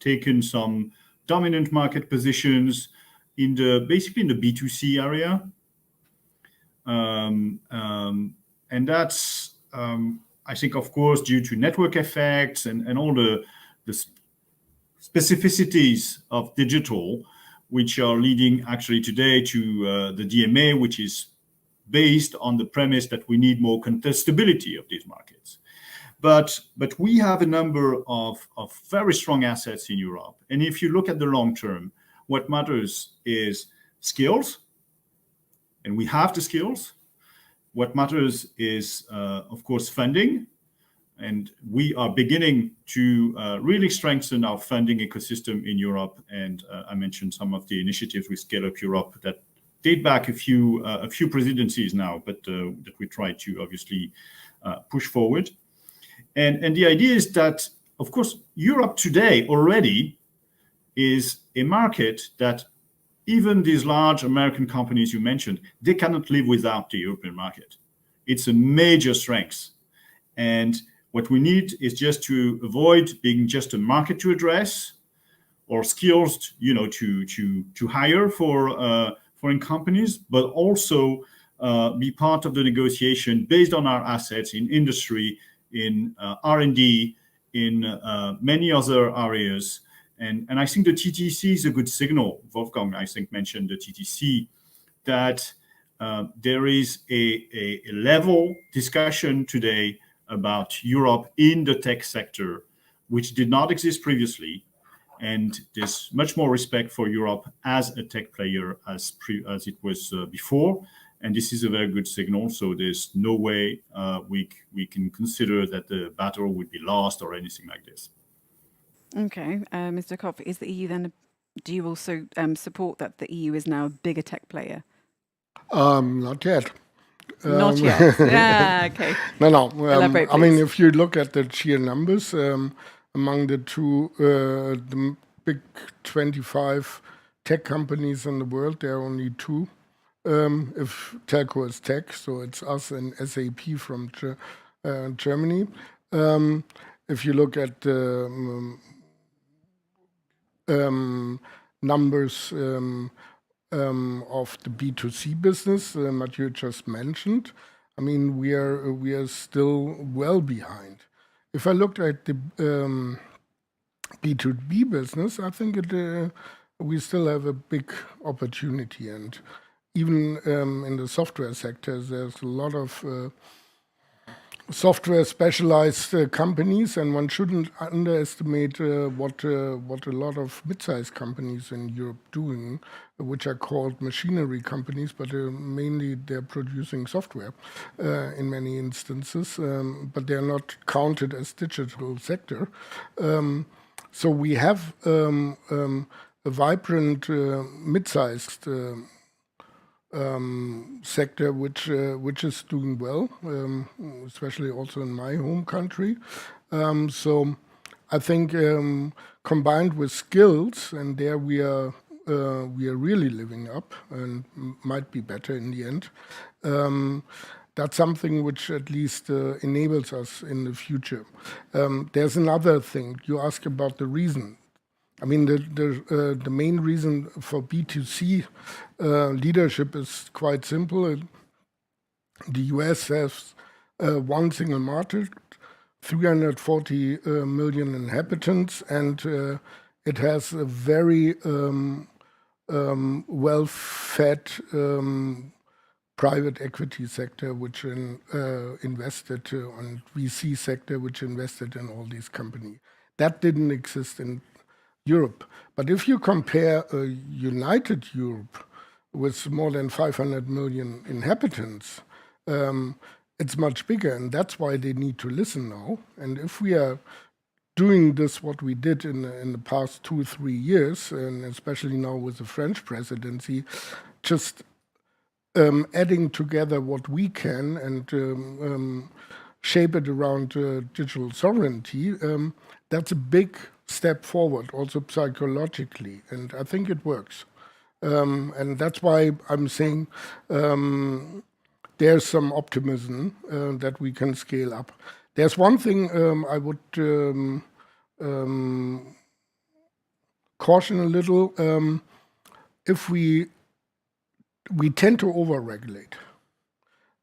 taken some dominant market positions basically in the B2C area. And that's, I think, of course, due to network effects and all the specificities of digital, which are leading actually today to the DMA, which is based on the premise that we need more contestability of these markets. But we have a number of very strong assets in Europe. And if you look at the long term, what matters is skills, and we have the skills. What matters is, of course, funding. And we are beginning to really strengthen our funding ecosystem in Europe. And I mentioned some of the initiatives with Scale Up Europe that date back a few presidencies now, but that we try to obviously push forward. And the idea is that, of course, Europe today already is a market that even these large American companies you mentioned, they cannot live without the European market. It's a major strength. And what we need is just to avoid being just a market to address or skills, to hire for foreign companies, but also be part of the negotiation based on our assets in industry, in R&D, in many other areas. And I think the TTC is a good signal. Wolfgang, I think, mentioned the TTC, that there is a level discussion today about Europe in the tech sector, which did not exist previously. And there's much more respect for Europe as a tech player as it was before. And this is a very good signal. So there's no way we can consider that the battle would be lost or anything like this. Okay, Mr. Kopf, is the EU then? Do you also support that the EU is now a bigger tech player? Not yet. Not yet. Yeah, okay. No. Elaborate, I mean, please. if you look at the sheer numbers among the the big 25 tech companies in the world, there are only two. If telco is tech, so it's us and SAP from Germany. If you look at the numbers of the B2C business, Mathieu just mentioned, I mean, we are still well behind. If I looked at the B2B business, I think we still have a big opportunity. And even in the software sector, there's a lot of software specialized companies, and one shouldn't underestimate what a lot of mid-sized companies in Europe doing, which are called machinery companies, but mainly they're producing software in many instances, but they're not counted as digital sector. So we have a vibrant mid-sized sector which is doing well, especially also in my home country. So I think combined with skills, and there we are really living up and might be better in the end. That's something which at least enables us in the future. There's another thing you ask about the reason. I mean, the main reason for B2C leadership is quite simple. The US has one single market, 340 million inhabitants, and it has a very well-fed private equity sector, which invested on VC sector, which invested in all these companies. That didn't exist in Europe. But if you compare a united Europe with more than 500 million inhabitants, it's much bigger, and that's why they need to listen now. And if we are doing this, what we did in the past 2-3 years, and especially now with the French presidency, just adding together what we can and shape it around digital sovereignty, that's a big step forward, also psychologically, and I think it works. And that's why I'm saying there's some optimism that we can scale up. There's one thing I would caution a little. if we tend to over-regulate.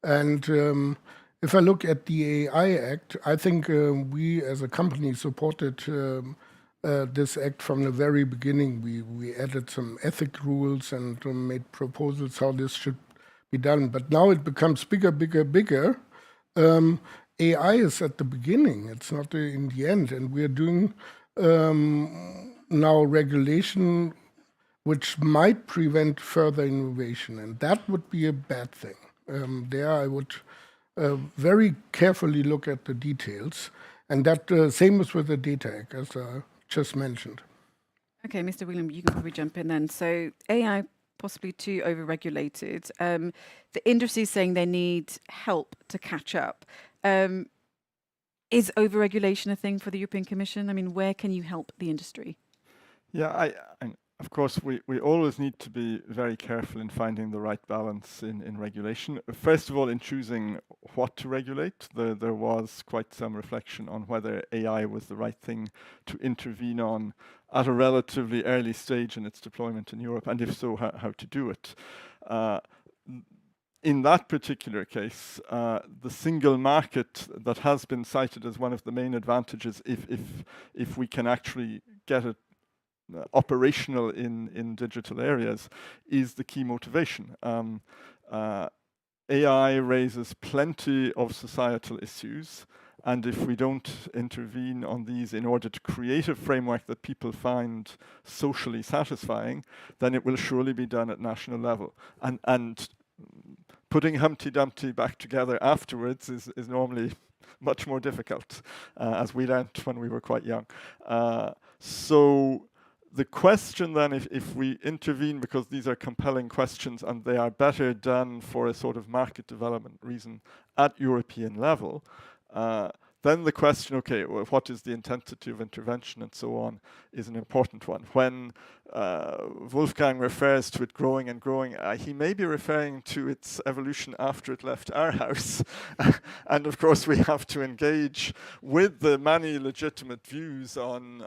And if I look at the AI Act, I think we as a company supported this act from the very beginning. We added some ethic rules and made proposals how this should be done. But now it becomes bigger, bigger, bigger. AI is at the beginning. It's not in the end. And we're doing now regulation which might prevent further innovation. And that would be a bad thing. There I would very carefully look at the details. And that same is with the data act, as just mentioned. Okay, Mr. William, you can probably jump in then. So AI possibly too overregulated. The industry is saying they need help to catch up. Is overregulation a thing for the European Commission? I mean, where can you help the industry? Yeah, of course, we always need to be very careful in finding the right balance in regulation. First of all, in choosing what to regulate, there was quite some reflection on whether AI was the right thing to intervene on at a relatively early stage in its deployment in Europe, and if so, how to do it. In that particular case, the single market that has been cited as one of the main advantages, if we can actually get it operational in digital areas, is the key motivation. AI raises plenty of societal issues, and if we don't intervene on these in order to create a framework that people find socially satisfying, then it will surely be done at national level. And putting Humpty Dumpty back together afterwards is normally much more difficult, as we learned when we were quite young. So the question then, if we intervene, because these are compelling questions and they are better done for a sort of market development reason at European level, then the question, okay, well, what is the intensity of intervention and so on, is an important one. When Wolfgang refers to it growing and growing, he may be referring to its evolution after it left our house. And of course, we have to engage with the many legitimate views on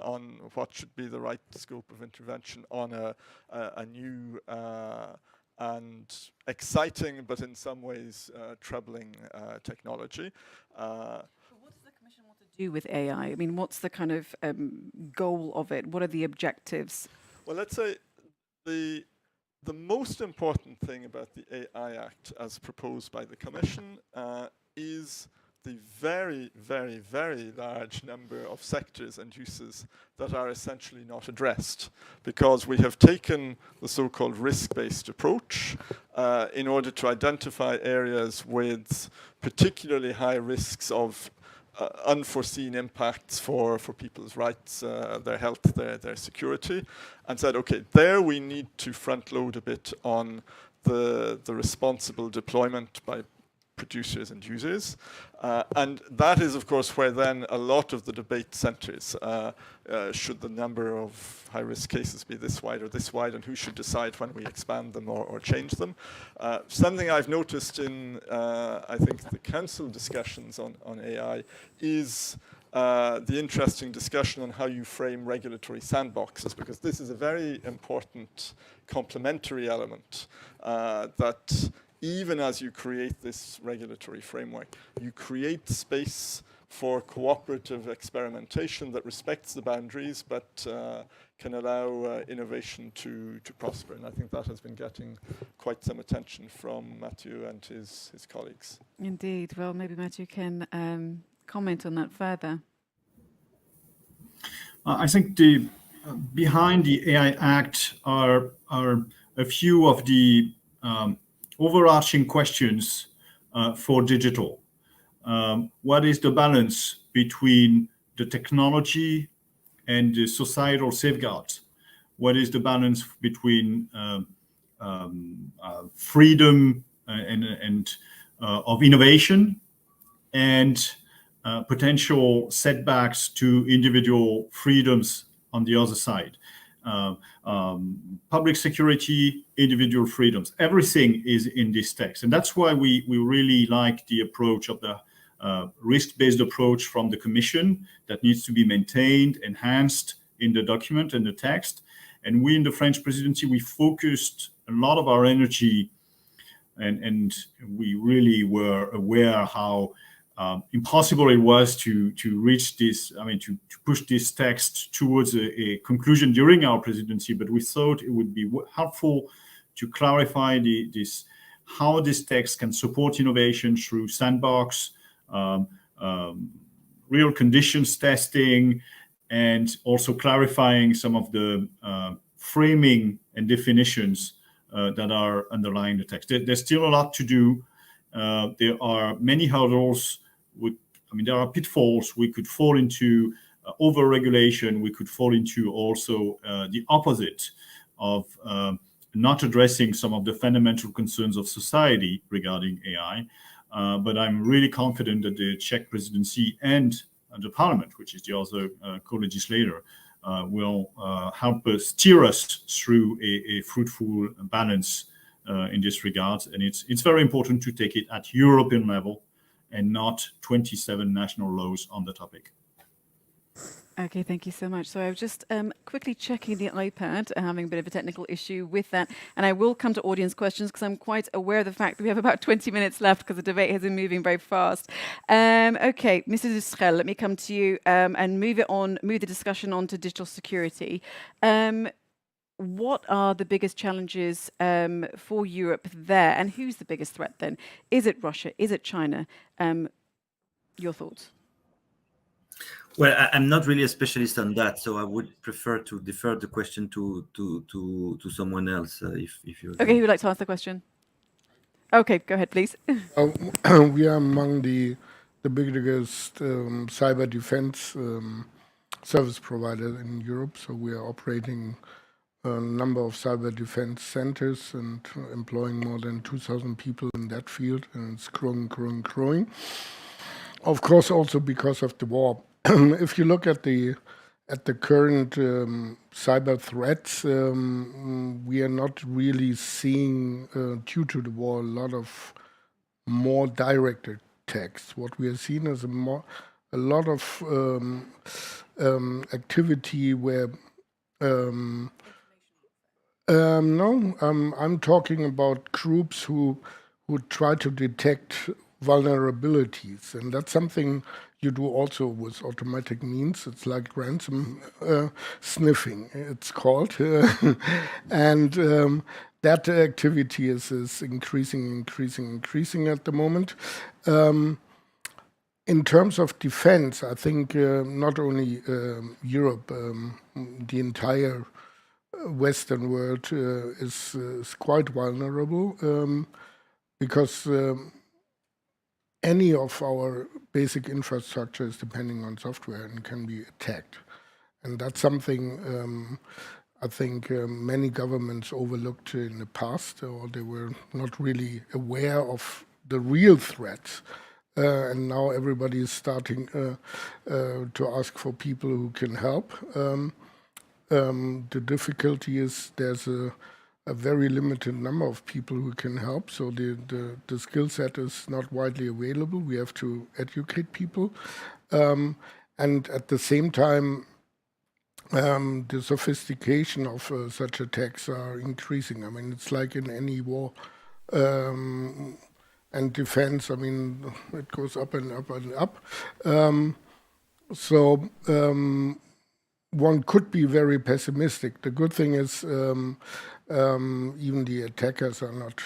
what should be the right scope of intervention on a new and exciting, but in some ways troubling technology. Do with AI? I mean, what's the kind of goal of it? What are the objectives? Well, let's say the most important thing about the AI Act as proposed by the Commission is the very, very, very large number of sectors and uses that are essentially not addressed, because we have taken the so-called risk-based approach in order to identify areas with particularly high risks of unforeseen impacts for people's rights, their health, their security, and said, okay, there we need to front load a bit on the responsible deployment by producers and users. And that is, of course, where then a lot of the debate centers. Should the number of high-risk cases be this wide or this wide, and who should decide when we expand them or change them? Something I've noticed in, I think, the council discussions on AI is the interesting discussion on how you frame regulatory sandboxes, because this is a very important complementary element that even as you create this regulatory framework, you create space for cooperative experimentation that respects the boundaries, but can allow innovation to prosper. And I think that has been getting quite some attention from Mathieu and his colleagues. Indeed. Well, maybe Mathieu can comment on that further. I think behind the AI Act are a few of the overarching questions for digital. What is the balance between the technology and the societal safeguards? What is the balance between freedom and of innovation and potential setbacks to individual freedoms on the other side? Public security, individual freedoms, everything is in this text. And that's why we really like the approach of the risk-based approach from the Commission that needs to be maintained, enhanced in the document and the text. And we in the French presidency, we focused a lot of our energy, and we really were aware how impossible it was to reach this, to push this text towards a conclusion during our presidency. But we thought it would be helpful to clarify how this text can support innovation through sandbox, real conditions testing, and also clarifying some of the framing and definitions that are underlying the text. There's still a lot to do. There are many hurdles. There are pitfalls. We could fall into over-regulation. We could fall into also the opposite of not addressing some of the fundamental concerns of society regarding AI. But I'm really confident that the Czech presidency and the Parliament, which is the other co-legislator, will help us steer us through a fruitful balance in this regard. And it's very important to take it at European level and not 27 national laws on the topic. Okay, thank you so much. So I was just quickly checking the iPad, having a bit of a technical issue with that. And I will come to audience questions because I'm quite aware of the fact that we have about 20 minutes left because the debate has been moving very fast. Okay, Mrs. Estrel, let me come to you and move the discussion on to digital security. What are the biggest challenges for Europe there? And who's the biggest threat then? Is it Russia? Is it China? Your thoughts? Well, I'm not really a specialist on that, so I would prefer to defer the question to someone else. If you okay, who would like to answer the question? Okay, go ahead, please. We are among the biggest cyber defense service provider in Europe. So we are operating a number of cyber defense centers and employing more than 2,000 people in that field, and it's growing. Of course, also because of the war. If you look at the current cyber threats, we are not really seeing, due to the war, a lot of more direct attacks. What we are seeing is a lot of activity where I'm talking about groups who try to detect vulnerabilities, and that's something you do also with automatic means. It's like ransom sniffing, it's called. And that activity is increasing at the moment. In terms of defense, I think not only Europe, the entire Western world is quite vulnerable because any of our basic infrastructure is depending on software and can be attacked. And that's something I think many governments overlooked in the past, or they were not really aware of the real threats. And now everybody is starting to ask for people who can help. The difficulty is there's a very limited number of people who can help, so the skill set is not widely available. We have to educate people. And at the same time, the sophistication of such attacks are increasing. I mean, it's like in any war and defense. I mean, it goes up and up and up. So one could be very pessimistic. The good thing is even the attackers are not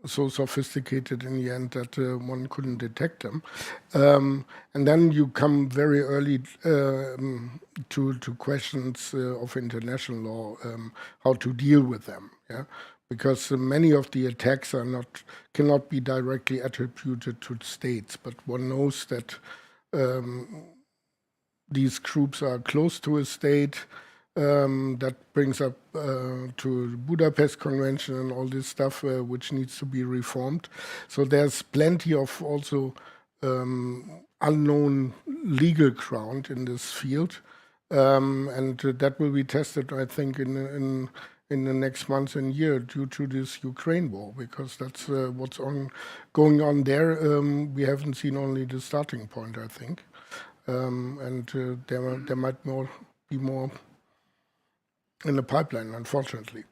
so sophisticated in the end that one couldn't detect them. And then you come very early to questions of international law, how to deal with them. Yeah, because many of the attacks cannot be directly attributed to states, but one knows that these groups are close to a state. That brings up to the Budapest Convention and all this stuff, which needs to be reformed. So there's plenty of also unknown legal ground in this field, and that will be tested, I think, in the next months and year due to this Ukraine war, because that's what's going on there. We haven't seen only the starting point, I think, and there might be more in the pipeline, unfortunately.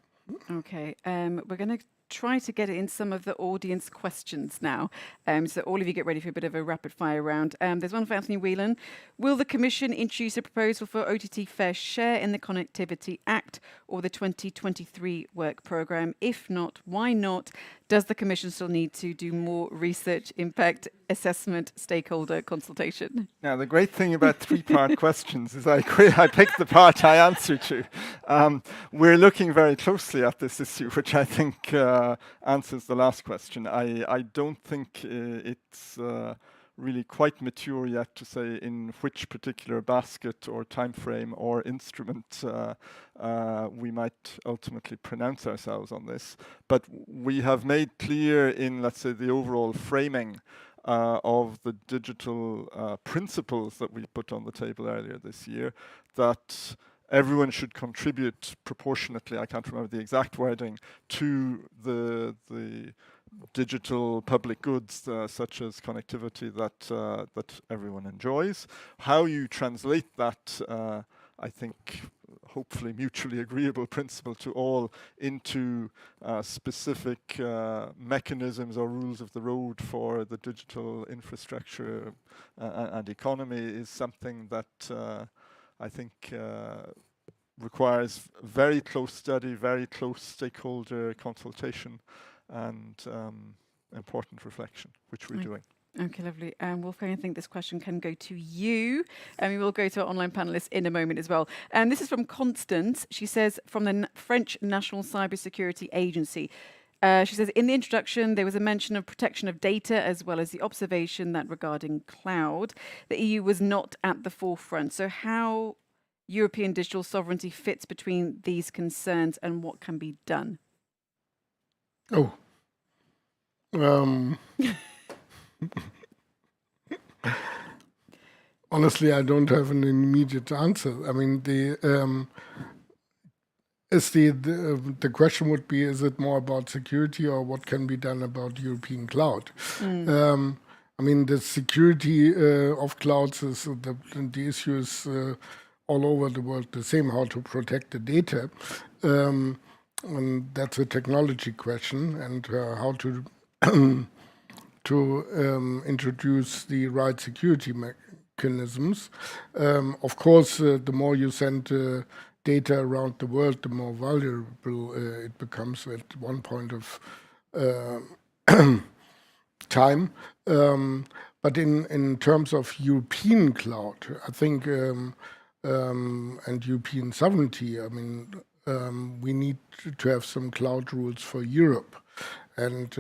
Okay, we're going to try to get in some of the audience questions now. So all of you get ready for a bit of a rapid fire round. There's one for Anthony Whelan. Will the Commission introduce a proposal for OTT fair share in the Connectivity Act or the 2023 work programme? If not, why not? Does the Commission still need to do more research, impact assessment, stakeholder consultation? Now, the great thing about three-part questions is I picked the part I answer to. We're looking very closely at this issue, which I think answers the last question. I don't think it's really quite mature yet to say in which particular basket or time frame or instrument we might ultimately pronounce ourselves on this. But we have made clear in, let's say, the overall framing of the digital principles that we put on the table earlier this year that everyone should contribute proportionately, I can't remember the exact wording, to the digital public goods such as connectivity that everyone enjoys. How you translate that, I think, hopefully mutually agreeable principle to all into specific mechanisms or rules of the road for the digital infrastructure and economy is something that I think requires very close study, very close stakeholder consultation, and important reflection, which we're doing. Okay, lovely. Wolfgang, I think this question can go to you. And we will go to our online panelists in a moment as well. And this is from Constance. She says, from the French National Cybersecurity Agency. She says, in the introduction, there was a mention of protection of data as well as the observation that regarding cloud, the EU was not at the forefront. So how European digital sovereignty fits between these concerns and what can be done? Oh. Honestly, I don't have an immediate answer. I mean, the question would be: is it more about security or what can be done about European cloud? I mean, the security of clouds is the issue is all over the world the same. How to protect the data, and that's a technology question, and how to introduce the right security mechanisms. Of course, the more you send data around the world, the more valuable it becomes at one point of time. But in terms of European cloud, I think, and European sovereignty, I mean, we need to have some cloud rules for Europe. And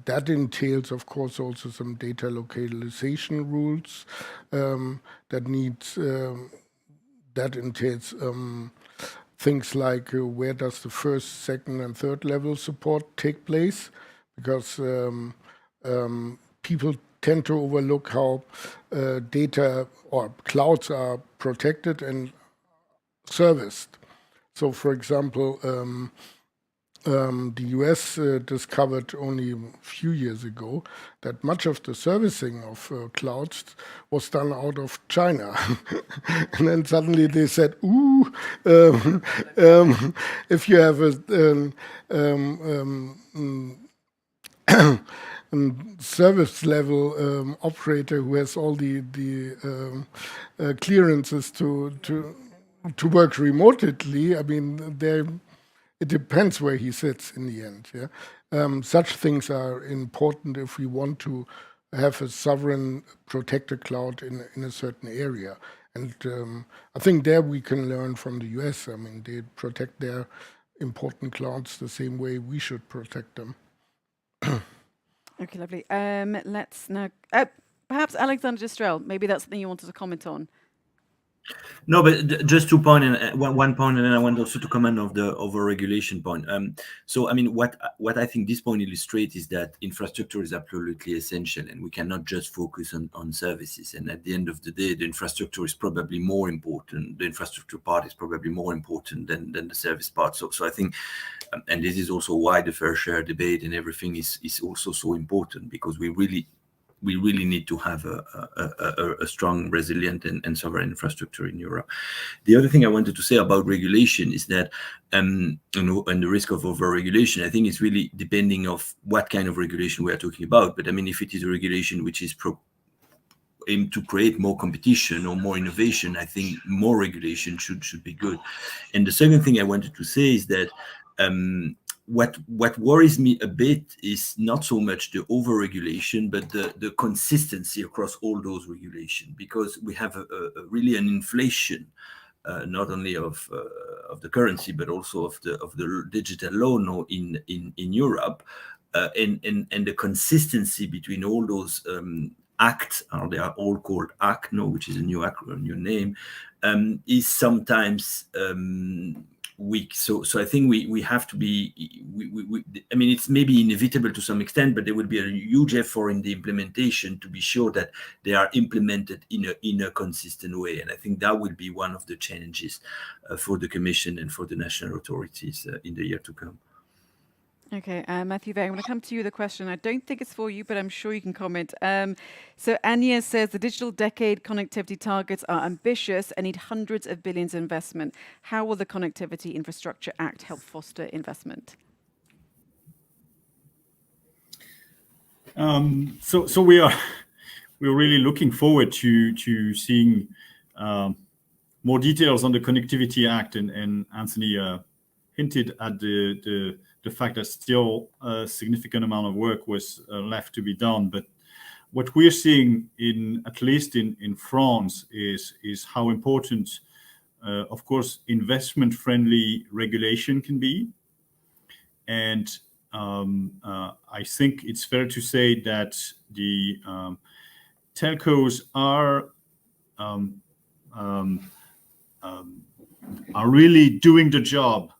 that entails, of course, also some data localization rules. That entails things like where does the first, second, and third level support take place? Because people tend to overlook how data or clouds are protected and serviced. So, for example, the US discovered only a few years ago that much of the servicing of clouds was done out of China. And then suddenly they said, ooh, if you have a service level operator who has all the clearances to work remotely, I mean, it depends where he sits in the end. Yeah? Such things are important if we want to have a sovereign protected cloud in a certain area. And I think there we can learn from the US. I mean, they protect their important clouds the same way we should protect them. Okay, lovely. Let's now, perhaps Alexander Distrel, maybe that's something you wanted to comment on. No, but just 2 points, and one point, and then I want also to comment of the over-regulation point. So, I mean, what I think this point illustrates is that infrastructure is absolutely essential, and we cannot just focus on services. And at the end of the day, the infrastructure is probably more important. The infrastructure part is probably more important than the service part. So I think, and this is also why the fair share debate and everything is also so important, because we we really need to have a strong, resilient, and sovereign infrastructure in Europe. The other thing I wanted to say about regulation is that, and the risk of over-regulation, I think it's really depending of what kind of regulation we are talking about. But I mean, if it is a regulation which is aimed to create more competition or more innovation, I think more regulation should be good. And the second thing I wanted to say is that what worries me a bit is not so much the over-regulation, but the consistency across all those regulations, because we have really an inflation, not only of the currency, but also of the digital law now in Europe, and the consistency between all those acts, or they are all called ACT, no, which is a new name, is sometimes weak. So I think we have to be, I mean, it's maybe inevitable to some extent, but there will be a huge effort in the implementation to be sure that they are implemented in a consistent way. And I think that will be one of the challenges for the Commission and for the national authorities in the year to come. Okay, Matthew Veg, I'm going to come to you with a question. I don't think it's for you, but I'm sure you can comment. So Anya says the digital decade connectivity targets are ambitious and need hundreds of billions of investment. How will the Connectivity Infrastructure Act help foster investment? So we're really looking forward to seeing more details on the Connectivity Act, and Anthony hinted at the fact that still a significant amount of work was left to be done. But what we're seeing, at least in France, is how important, of course, investment-friendly regulation can be. And I think it's fair to say that the telcos are really doing the job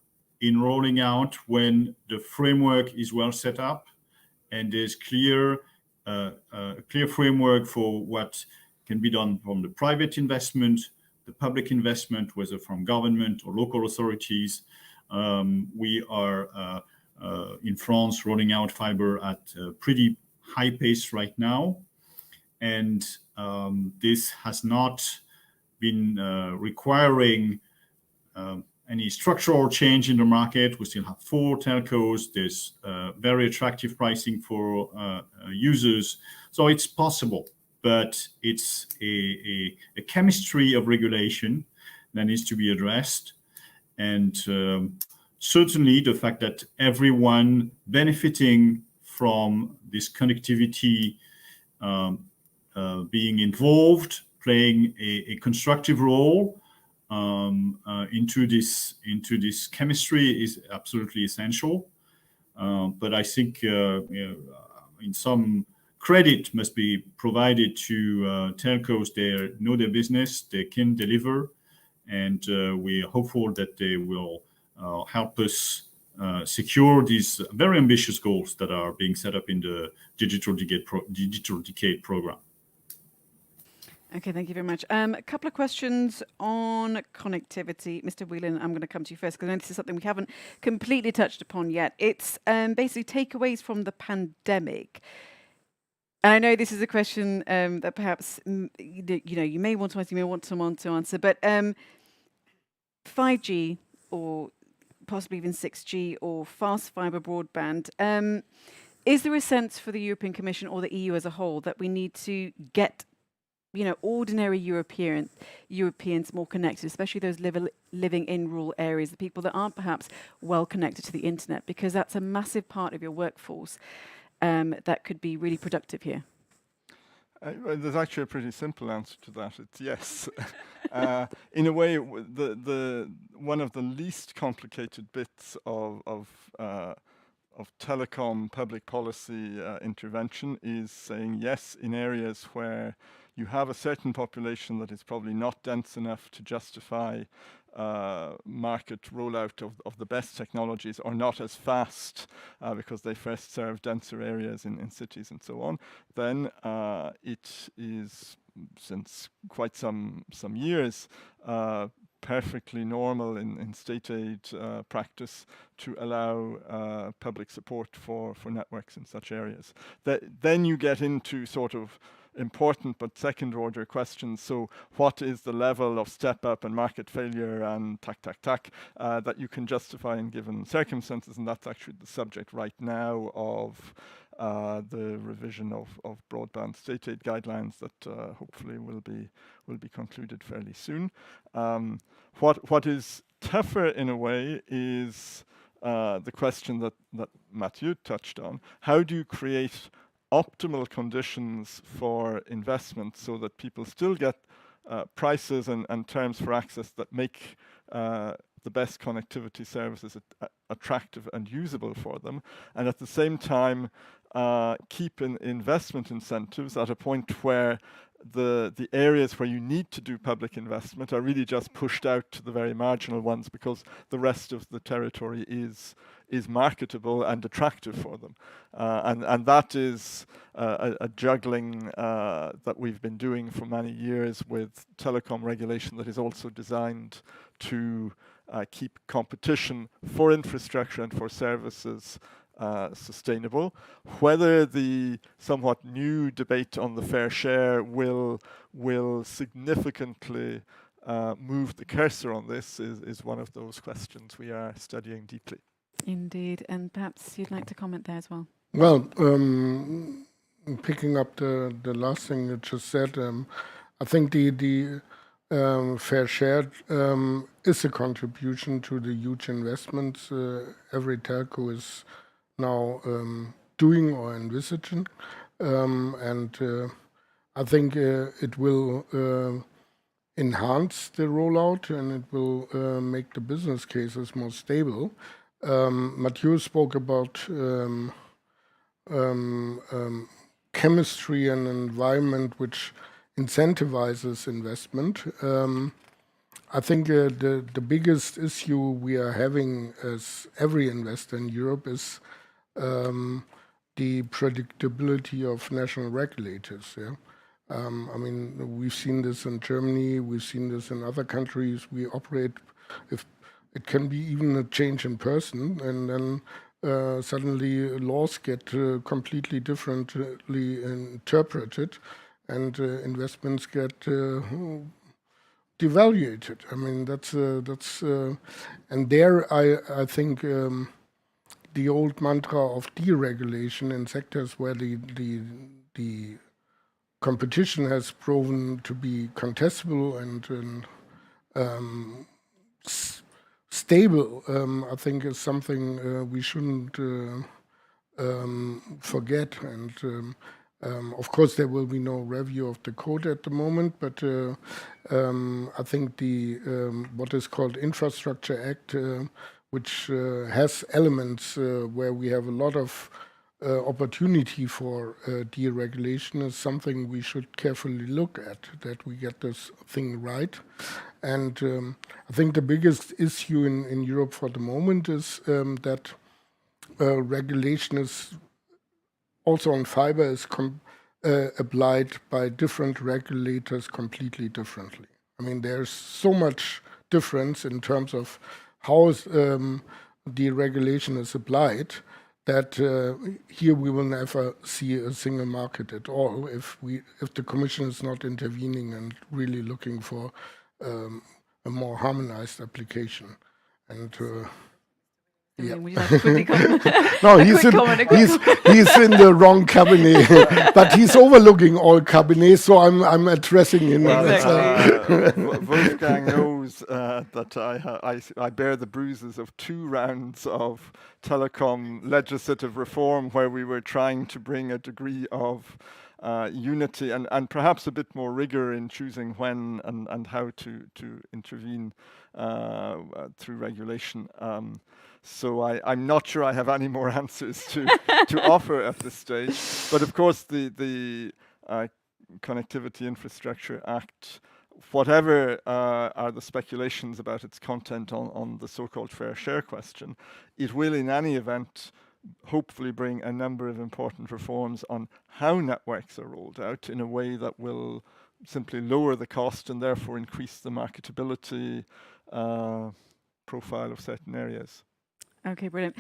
in rolling out when the framework is well set up and there's clear framework for what can be done from the private investment, the public investment, whether from government or local authorities. We are in France rolling out fiber at a pretty high pace right now, and this has not been requiring any structural change in the market. We still have 4 telcos. There's very attractive pricing for users. So it's possible, but it's a chemistry of regulation that needs to be addressed. And certainly the fact that everyone benefiting from this connectivity being involved, playing a constructive role into this chemistry is absolutely essential. But I think in some credit must be provided to telcos. They know their business, they can deliver, and we're hopeful that they will help us secure these very ambitious goals that are being set up in the Digital Decade program. Okay, thank you very much. A couple of questions on connectivity. Mr. Whelan, I'm going to come to you first because I know this is something we haven't completely touched upon yet. It's basically takeaways from the pandemic. And I know this is a question that perhaps you may want to answer, you may want someone to answer, but 5G or possibly even 6G or fast fiber broadband, is there a sense for the European Commission or the EU as a whole that we need to get ordinary Europeans more connected, especially those living in rural areas, the people that aren't perhaps well connected to the internet, because that's a massive part of your workforce that could be really productive here? There's actually a pretty simple answer to that. It's yes. In a way, the one of the least complicated bits of telecom public policy intervention is saying yes in areas where you have a certain population that is probably not dense enough to justify market rollout of the best technologies, or not as fast because they first serve denser areas in cities and so on. Then it is, since quite some years, perfectly normal in state aid practice to allow public support for networks in such areas. Then you get into sort of important but second order questions. So what is the level of step up and market failure and that you can justify in given circumstances? And that's actually the subject right now of the revision of broadband state aid guidelines that hopefully will be concluded fairly soon. What is tougher in a way is the question that Mathieu touched on. How do you create optimal conditions for investment so that people still get prices and terms for access that make the best connectivity services attractive and usable for them, and at the same time keep investment incentives at a point where the areas where you need to do public investment are really just pushed out to the very marginal ones because the rest of the territory is marketable and attractive for them. And that is a juggling that we've been doing for many years with telecom regulation that is also designed to keep competition for infrastructure and for services sustainable. Whether the somewhat new debate on the fair share will significantly move the cursor on this is one of those questions we are studying deeply. Indeed, and perhaps you'd like to comment there as well. Well, picking up the last thing you just said, I think the fair share is a contribution to the huge investments every telco is now doing or envisaging, and I think it will enhance the rollout and it will make the business cases more stable. Mathieu spoke about chemistry and environment which incentivizes investment. I think the biggest issue we are having as every investor in Europe is the predictability of national regulators. Yeah? I mean, we've seen this in Germany, we've seen this in other countries. We operate, if it can be even a change in person, and then suddenly laws get completely differently interpreted, and investments get devaluated. I mean, that's and there I think the old mantra of deregulation in sectors where the competition has proven to be contestable and stable, I think is something we shouldn't forget. And of course, there will be no review of the code at the moment, but I think the what is called Infrastructure Act, which has elements where we have a lot of opportunity for deregulation, is something we should carefully look at, that we get this thing right. And I think the biggest issue in Europe for the moment is that regulation is also on fiber is applied by different regulators completely differently. I mean, there's so much difference in terms of how the regulation is applied that here we will never see a single market at all if the Commission is not intervening and really looking for a more harmonized application. And yeah. Would you like to quickly comment? No, he's in the wrong cabinet, but he's overlooking all cabinets, so I'm addressing him. Wolfgang knows that I bear the bruises of 2 rounds of telecom legislative reform where we were trying to bring a degree of unity and perhaps a bit more rigor in choosing when and how to intervene through regulation. So I'm not sure I have any more answers to offer at this stage. But of course, the Connectivity Infrastructure Act, whatever are the speculations about its content on the so-called fair share question, it will in any event hopefully bring a number of important reforms on how networks are rolled out in a way that will simply lower the cost and therefore increase the marketability profile of certain areas. Okay, brilliant.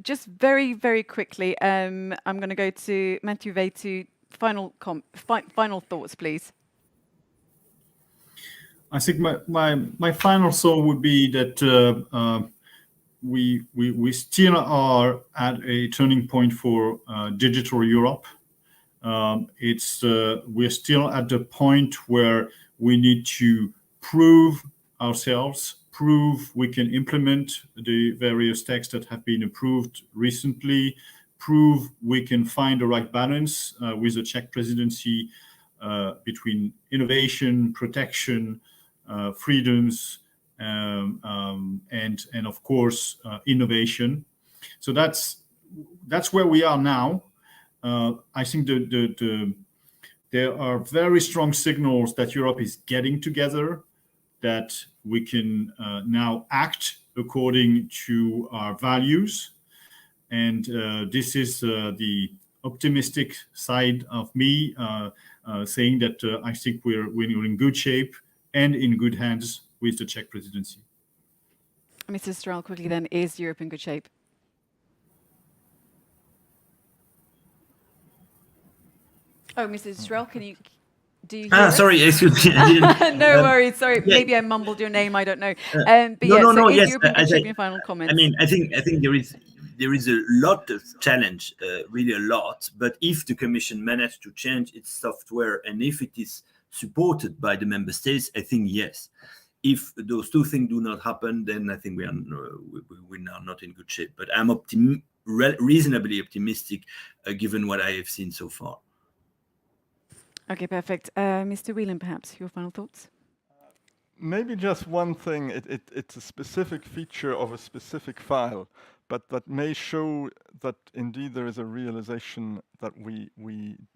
Just very, very quickly, I'm going to go to Mathieu Veytu. Final thoughts, please. I think my final thought would be that we still are at a turning point for digital Europe. We're still at the point where we need to prove ourselves, prove we can implement the various texts that have been approved recently, prove we can find the right balance with the Czech presidency between innovation, protection, freedoms, and of course innovation. So that's where we are now. I think there are very strong signals that Europe is getting together, that we can now act according to our values. And this is the optimistic side of me, saying that I think we're in good shape and in good hands with the Czech presidency. Mr. Strel, quickly then, is Europe in good shape? Oh, Mrs. Strel, do you hear us? Sorry, excuse me. I didn't, no worries. Sorry, yeah. maybe I mumbled your name. I don't know. But no, is yes. Europe in good shape? Your final comments. I mean, I think there is a lot of challenge, really a lot. But if the Commission managed to change its software and if it is supported by the member states, I think yes. If those two things do not happen, then I think we're not in good shape. But I'm reasonably optimistic, given what I have seen so far. Okay, perfect. Mr. Whelan, perhaps your final thoughts? Maybe just one thing. It's a specific feature of a specific file, but that may show that indeed there is a realization that we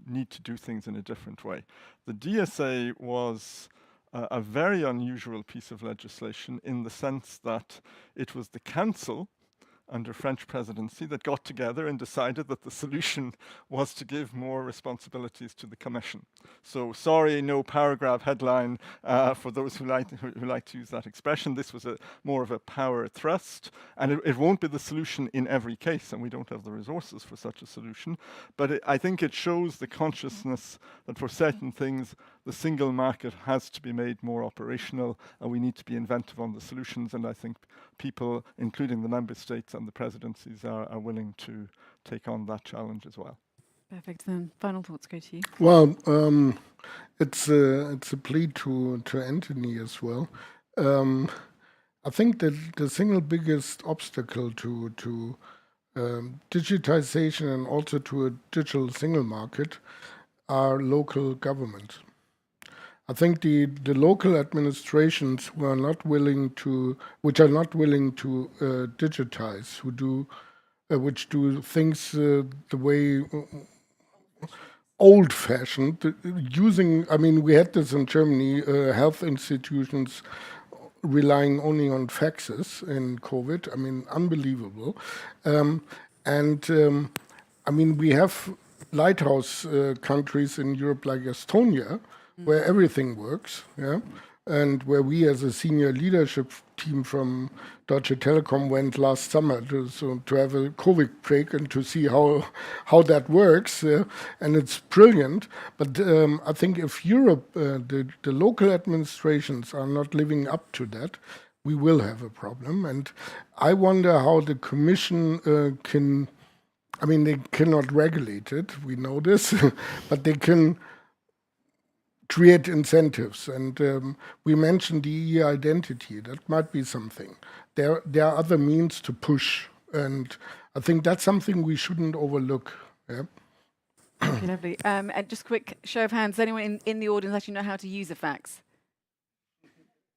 need to do things in a different way. The DSA was a very unusual piece of legislation in the sense that it was the Council under French presidency that got together and decided that the solution was to give more responsibilities to the Commission. So sorry, no paragraph headline for those who like to use that expression. This was more of a power thrust, and it won't be the solution in every case, and we don't have the resources for such a solution. But I think it shows the consciousness that for certain things, the single market has to be made more operational, and we need to be inventive on the solutions. And I think people, including the member states and the presidencies, are willing to take on that challenge as well. Perfect. Then final thoughts go to you. Well, it's a plea to Anthony as well. I think that the single biggest obstacle to digitization and also to a digital single market are local governments. I think the local administrations which are not willing to digitize, which do things the way old-fashioned, we had this in Germany, health institutions relying only on faxes in COVID. Unbelievable. We have lighthouse countries in Europe like Estonia, where everything works, and where we as a senior leadership team from Deutsche Telekom went last summer to have a COVID break and to see how that works, and it's brilliant. But I think if Europe, the local administrations are not living up to that, we will have a problem. And I wonder how the Commission can, they cannot regulate it, we know this, but they can create incentives. And we mentioned the EU identity. That might be something. There are other means to push. And I think that's something we shouldn't overlook. Yeah. Okay, lovely. And just quick show of hands. Does anyone in the audience actually know how to use a fax?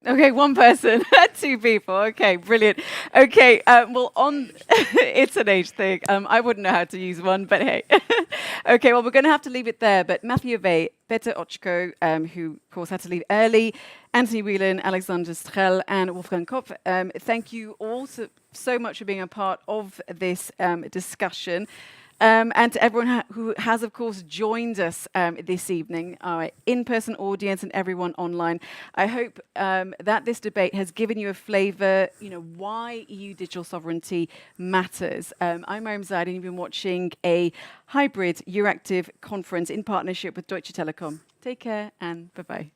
Okay, one person, 2 people. Okay, brilliant. Okay, it's an age thing. I wouldn't know how to use one, but hey. Okay, well, we're going to have to leave it there. But Mathieu Vey, Peter Ochko, who, of course, had to leave early, Anthony Whelan, Alexander Strel, and Wolfgang Kopf, thank you all so much for being a part of this discussion. And to everyone who has, of course, joined us this evening, our in-person audience and everyone online. I hope that this debate has given you a flavour, why EU digital sovereignty matters. I'm Mariam Zaid, and you've been watching a hybrid Euractiv conference in partnership with Deutsche Telekom. Take care and bye-bye.